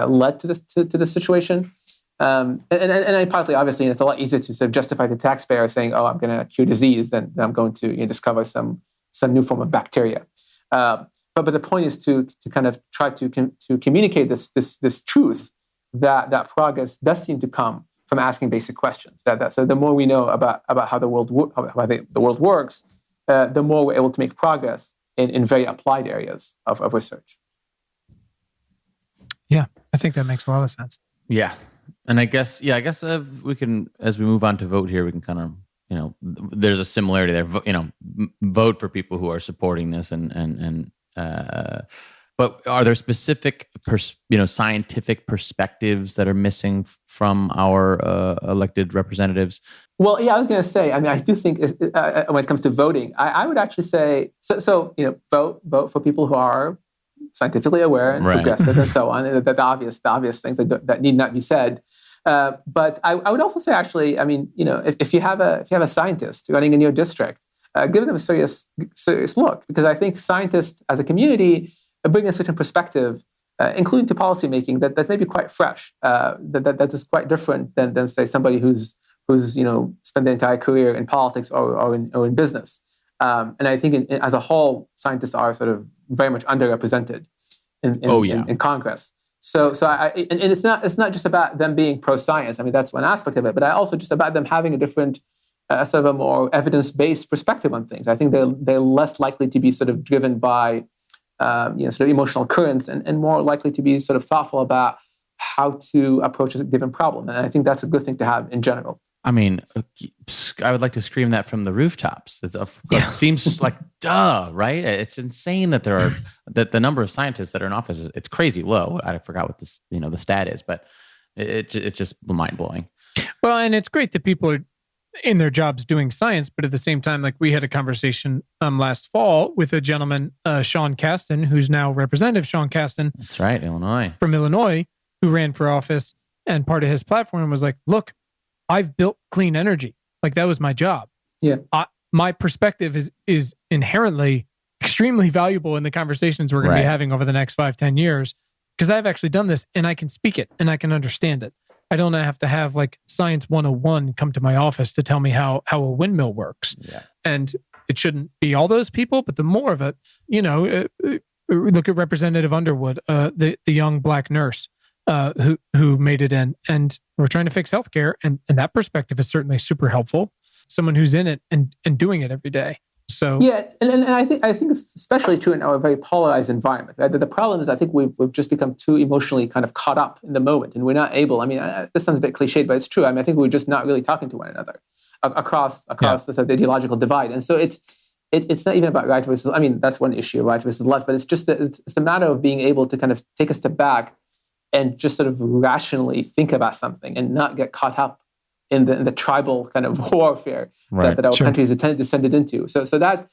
led to this situation. And partly, obviously, it's a lot easier to sort of justify the taxpayer saying, "Oh, I'm going to cure disease," than I'm going to discover some new form of bacteria. But the point is to kind of try to communicate this truth that progress does seem to come from asking basic questions. So the more we know about how the world works, the more we're able to make progress in very applied areas of research. Yeah, I think that makes a lot of sense. Yeah. And I guess we can, as we move on to vote here, we can kind of, there's a similarity there. Vote for people who are supporting this, but are there specific, scientific perspectives that are missing from our elected representatives? Well, yeah, I was going to say. I mean, I do think when it comes to voting, I would actually say vote for people who are scientifically aware and progressive and so on. The obvious things that need not be said. But I would also say, actually, I mean, if you have a scientist running in your district, give them a serious look, because I think scientists as a community bring a certain perspective, including to policymaking, that may be quite fresh, that is quite different than say somebody who's spent their entire career in politics or in business. And I think as a whole, scientists are sort of very much underrepresented in Congress. So it's not just about them being pro-science. I mean, that's one aspect of it, but also just about them having a different, sort of a more evidence-based perspective on things. I think they're less likely to be sort of driven by sort of emotional currents, and more likely to be sort of thoughtful about how to approach a given problem. And I think that's a good thing to have in general. I mean, I would like to scream that from the rooftops. It seems like duh, right? It's insane that that the number of scientists that are in office it's crazy low. I forgot what this the stat is, but it's just mind blowing. Well, and it's great that people are in their jobs doing science, but at the same time, like we had a conversation last fall with a gentleman, Sean Casten, who's now Representative Sean Casten. That's right, from Illinois, who ran for office, and part of his platform was like, look, I've built clean energy. Like that was my job. Yeah. My perspective is inherently extremely valuable in the conversations we're going to be having over the next 5-10 years, because I've actually done this and I can speak it and I can understand it. I don't have to have like Science 101 come to my office to tell me how a windmill works. Yeah. And it shouldn't be all those people, but the more of it, look at Representative Underwood, the young black nurse who made it in, and we're trying to fix healthcare, and that perspective is certainly super helpful. Someone who's in it and doing it every day. So yeah, and I think it's especially true in our very polarized environment. Right? The problem is I think we've just become too emotionally kind of caught up in the moment, and we're not able. I mean, this sounds a bit cliched, but it's true. I mean, I think we're just not really talking to one another across the sort of ideological divide, and so it's not even about right versus. I mean, that's one issue, right versus left, but it's just that it's a matter of being able to kind of take a step back and just sort of rationally think about something and not get caught up in the tribal kind of warfare that our country has descended into. So that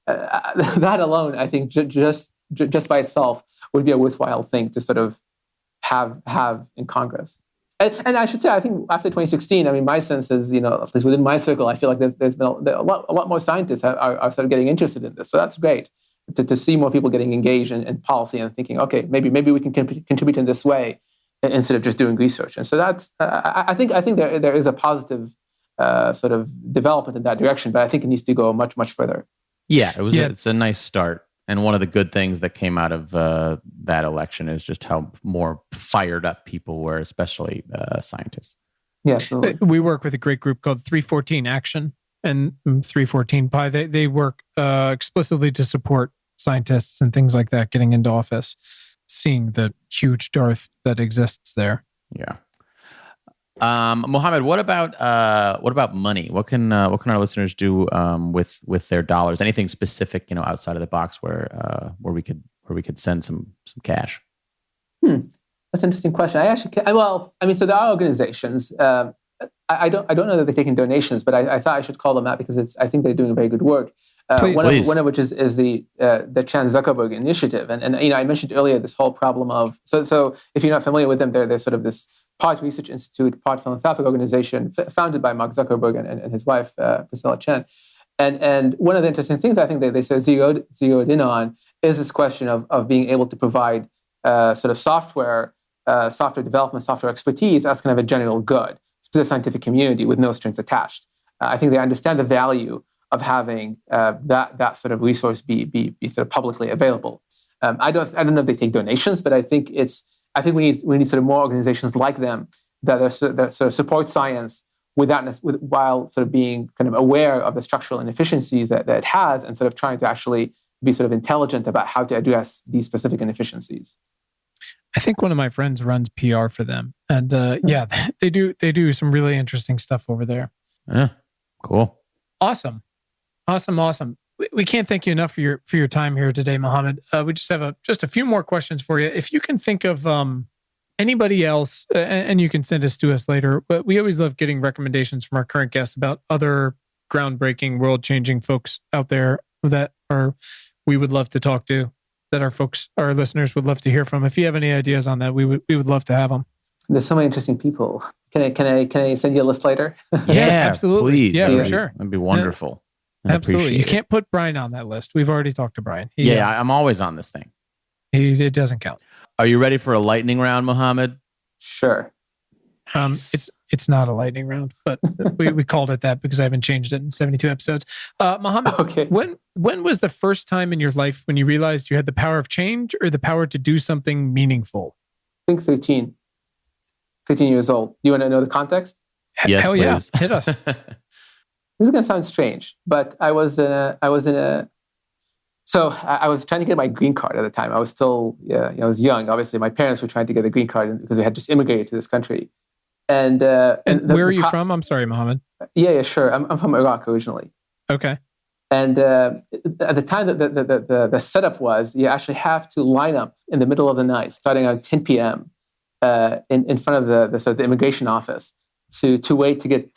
alone, I think, just by itself would be a worthwhile thing to sort of have in Congress. And I should say, I think after 2016, I mean, my sense is, at least within my circle, I feel like there's been a lot more scientists are sort of getting interested in this. So that's great to see more people getting engaged in policy and thinking, okay, maybe we can contribute in this way instead of just doing research. And so that's, I think there is a positive sort of development in that direction, but I think it needs to go much, much further. Yeah, it's a nice start. And one of the good things that came out of that election is just how more fired up people were, especially scientists. Yeah, absolutely. We work with a great group called 314 Action and 314 Pi. They work explicitly to support scientists and things like that getting into office, seeing the huge dearth that exists there. Yeah. Mohammed, what about money? What can our listeners do with their dollars? Anything specific, outside of the box where we could send some cash? That's an interesting question. So there are organizations. I don't know that they're taking donations, but I thought I should call them out because I think they're doing very good work. Please. One of which is the Chan Zuckerberg Initiative, and I mentioned earlier this whole problem of so if you're not familiar with them, they're sort of this part research institute, part philanthropic organization founded by Mark Zuckerberg and his wife Priscilla Chan, and one of the interesting things I think they sort of zeroed in on is this question of being able to provide sort of software development, software expertise as kind of a general good to the scientific community with no strings attached. I think they understand the value of having that sort of resource be sort of publicly available. I don't know if they take donations, but I think we need sort of more organizations like them that sort of support science while sort of being kind of aware of the structural inefficiencies that it has, and sort of trying to actually be sort of intelligent about how to address these specific inefficiencies. I think one of my friends runs PR for them, and they do some really interesting stuff over there. Yeah, cool, awesome. We can't thank you enough for your time here today, Mohammed. We just have just a few more questions for you. If you can think of anybody else, and you can send us to us later, but we always love getting recommendations from our current guests about other groundbreaking, world-changing folks out there that we would love to talk to, that our listeners would love to hear from. If you have any ideas on that, we would love to have them. There's so many interesting people. Can I send you a list later? Yeah, absolutely. Please. Yeah, for sure. That'd be wonderful. Yeah. Absolutely. You can't put Brian on that list. We've already talked to Brian. I'm always on this thing. It doesn't count. Are you ready for a lightning round, Mohammed? Sure. It's not a lightning round, but we called it that because I haven't changed it in 72 episodes. Mohammed, okay. When was the first time in your life when you realized you had the power of change or the power to do something meaningful? I think 13 years old. You want to know the context? Yes, Hell please. Yeah. Hit us. This is going to sound strange, but I was trying to get my green card at the time. I was still, I was young. Obviously, my parents were trying to get a green card because we had just immigrated to this country. And where are you from? I'm sorry, Mohammed. Yeah, sure. I'm from Iraq originally. Okay. And at the time, the setup was you actually have to line up in the middle of the night, starting around 10 p.m. In front of the immigration office to wait to get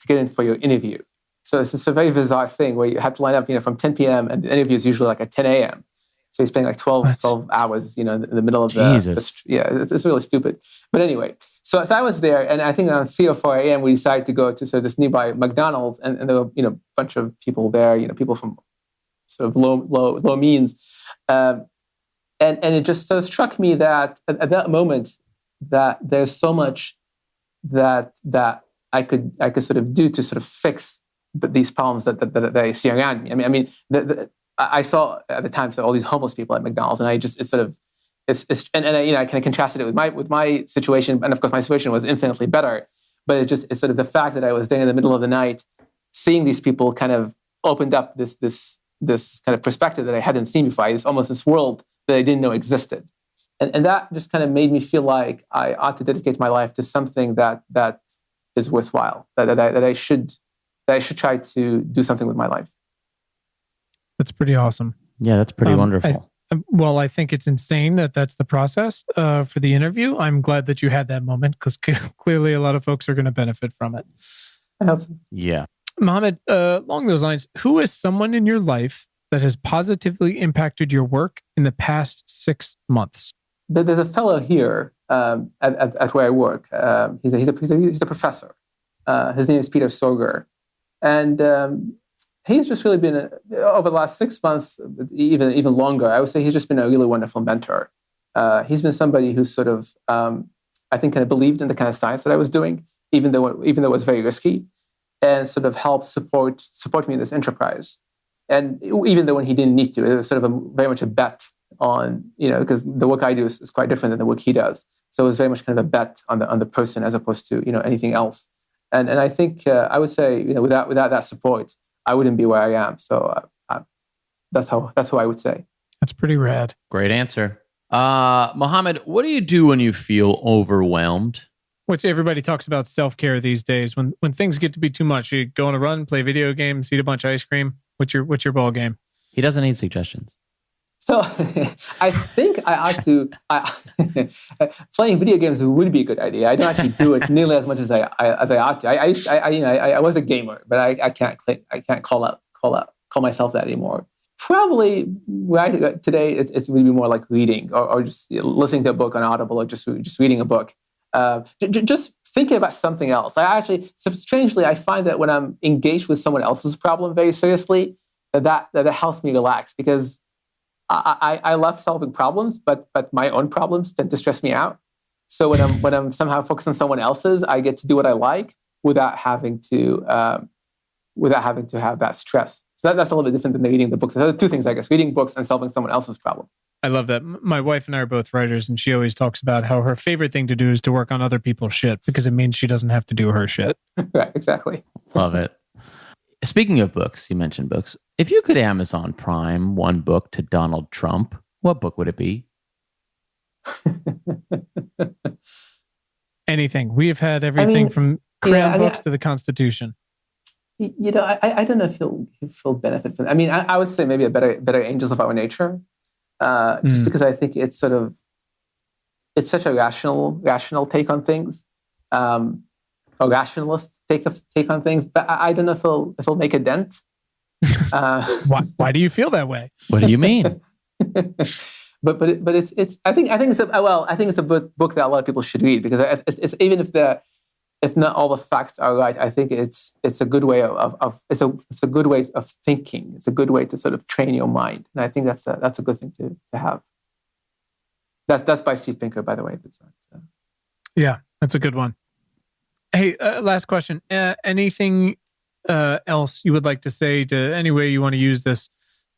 in for your interview. So it's a very bizarre thing where you have to line up, from 10 p.m. and the interview is usually like at 10 a.m. So you're spending like 12 hours, in the middle of it's really stupid. But anyway, so I was there, and I think around 3 or 4 a.m. we decided to go to sort of this nearby McDonald's, and there were a bunch of people there, people from sort of low means, and it just sort of struck me that at that moment that there's so much that I could sort of do to sort of fix these problems that I see around me. I saw at the time all these homeless people at McDonald's, and I kind of contrasted it with my situation, and of course my situation was infinitely better. But it's sort of the fact that I was there in the middle of the night, seeing these people kind of opened up this kind of perspective that I hadn't seen before. It's almost this world that I didn't know existed, and that just kind of made me feel like I ought to dedicate my life to something that is worthwhile. That I should try to do something with my life. That's pretty awesome. Yeah, that's pretty wonderful. I think it's insane that's the process for the interview. I'm glad that you had that moment because clearly a lot of folks are going to benefit from it. I hope so. Yeah. Mohammed, along those lines, who is someone in your life that has positively impacted your work in the past 6 months? There's a fellow here at where I work. He's a professor. His name is Peter Sorger. And he's just really been, over the last 6 months, even longer, I would say he's just been a really wonderful mentor. He's been somebody who sort of, I think, kind of believed in the kind of science that I was doing, even though it was very risky, and sort of helped support me in this enterprise. And even though when he didn't need to, it was sort of very much a bet on, because the work I do is quite different than the work he does. So it was very much kind of a bet on the person as opposed to, anything else. And I think I would say, without that support, I wouldn't be where I am. So that's how I would say. That's pretty rad. Great answer. Mohammed, what do you do when you feel overwhelmed? Which everybody talks about self-care these days. When things get to be too much, you go on a run, play video games, eat a bunch of ice cream. What's your ball game? He doesn't need suggestions. So I think I ought to. Playing video games would be a good idea. I don't actually do it nearly as much as I ought to. I was a gamer, but I can't call myself that anymore. Probably today it would be more like reading or just listening to a book on Audible or just reading a book. Just thinking about something else. Strangely, I find that when I'm engaged with someone else's problem very seriously, that helps me relax because I love solving problems, but my own problems tend to stress me out. So when I'm somehow focused on someone else's, I get to do what I like without having to have that stress. So that's a little bit different than reading the books. There are two things, I guess: reading books and solving someone else's problem. I love that. My wife and I are both writers, and she always talks about how her favorite thing to do is to work on other people's shit because it means she doesn't have to do her shit. Right, exactly. Love it. Speaking of books, you mentioned books. If you could Amazon Prime one book to Donald Trump, what book would it be? Anything. We have had everything from cram books to the Constitution. I don't know if he'll benefit from it. I would say maybe a better Angels of Our Nature. Just because I think it's such a rational take on things, a rationalist take on things. But I don't know if he'll make a dent. Why do you feel that way? What do you mean? but it's I think it's a book that a lot of people should read because it's even if not all the facts are right, I think it's a good way it's a good way of thinking. It's a good way to sort of train your mind, and I think that's a good thing to have. That's by Steve Pinker, by the way. If it's not, Yeah, that's a good one. Hey, last question. Anything else you would like to say to any way you want to use this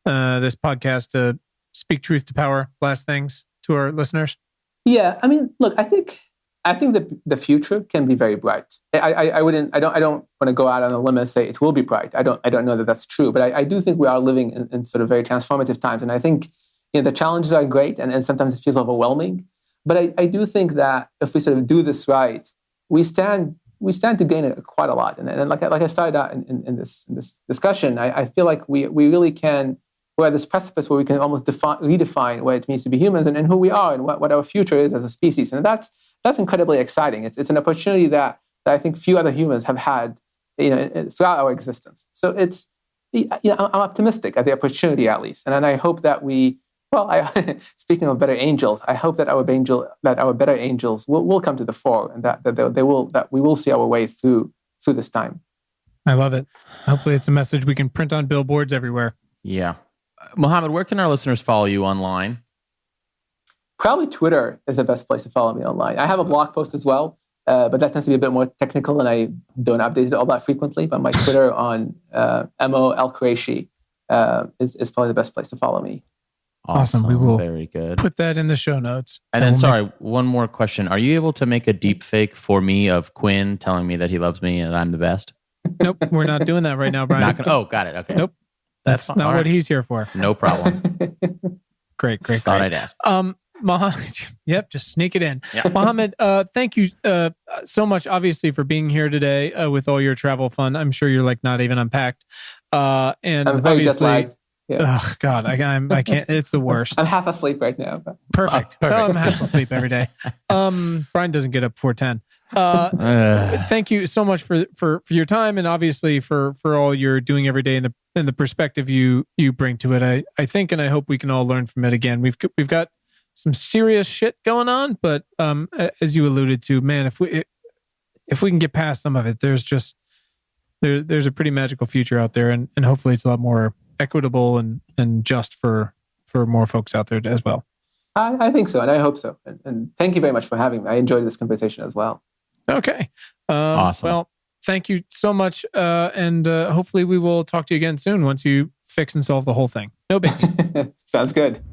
podcast to speak truth to power? Last things to our listeners. Yeah, look, I think the future can be very bright. I don't want to go out on a limb and say it will be bright. I don't know that that's true, but I do think we are living in sort of very transformative times, and I think the challenges are great, and sometimes it feels overwhelming. But I do think that if we sort of do this right, we stand to gain quite a lot. And like I started out in this discussion, I feel like we really can. We're at this precipice where we can almost redefine what it means to be humans and who we are and what our future is as a species, and that's incredibly exciting. It's an opportunity that I think few other humans have had, throughout our existence. So I'm optimistic at the opportunity, at least, and I hope that speaking of better angels, I hope that our better angels will come to the fore, and that we will see our way through this time. I love it. Hopefully, it's a message we can print on billboards everywhere. Yeah, Mohammed, where can our listeners follow you online? Probably Twitter is the best place to follow me online. I have a blog post as well, but that tends to be a bit more technical, and I don't update it all that frequently. But my Twitter on Mohammed AlQuraishi is probably the best place to follow me. Awesome. We will very good. Put that in the show notes. And then, one more question. Are you able to make a deep fake for me of Quinn telling me that he loves me and I'm the best? Nope, we're not doing that right now, Brian. Got it. Okay. Nope. That's not what he's here for. No problem. Great. Thought I'd ask. Mohammed, yep, just sneak it in. Yeah. Mohammed, thank you so much, obviously, for being here today with all your travel fun. I'm sure you're not even unpacked. And I'm very jet lagged. Yeah. Oh God, I can't. It's the worst. I'm half asleep right now. But. Perfect. I'm half asleep every day. Brian doesn't get up before 10. Thank you so much for your time, and obviously for all you're doing every day and the perspective you bring to it. I think and I hope we can all learn from it. Again, we've got some serious shit going on, but as you alluded to, man, if we can get past some of it, there's a pretty magical future out there, and hopefully it's a lot more equitable and just for more folks out there as well. I think so, and I hope so. And thank you very much for having me. I enjoyed this conversation as well. Okay. Awesome. Well, thank you so much, and hopefully we will talk to you again soon once you fix and solve the whole thing. No biggie. Sounds good.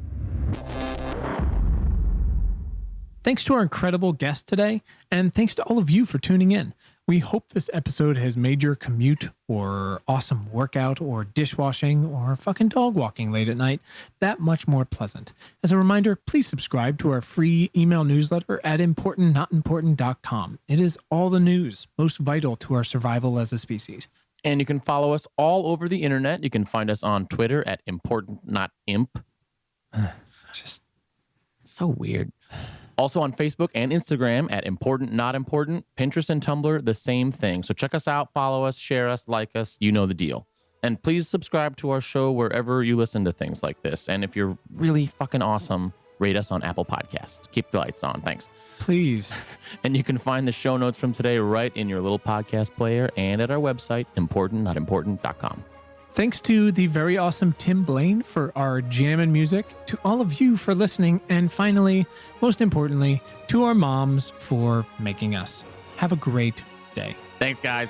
Thanks to our incredible guest today, and thanks to all of you for tuning in. We hope this episode has made your commute or awesome workout or dishwashing or fucking dog walking late at night that much more pleasant. As a reminder, please subscribe to our free email newsletter at importantnotimportant.com. It is all the news, most vital to our survival as a species. And you can follow us all over the internet. You can find us on Twitter at importantnotimp. Just so weird. Also on Facebook and Instagram at Important Not Important. Pinterest and Tumblr, the same thing. So check us out, follow us, share us, like us. You know the deal. And please subscribe to our show wherever you listen to things like this. And if you're really fucking awesome, rate us on Apple Podcasts. Keep the lights on. Thanks. please. And you can find the show notes from today right in your little podcast player and at our website, importantnotimportant.com. Thanks to the very awesome Tim Blaine for our jam and music, to all of you for listening, and finally, most importantly, to our moms for making us. Have a great day. Thanks, guys.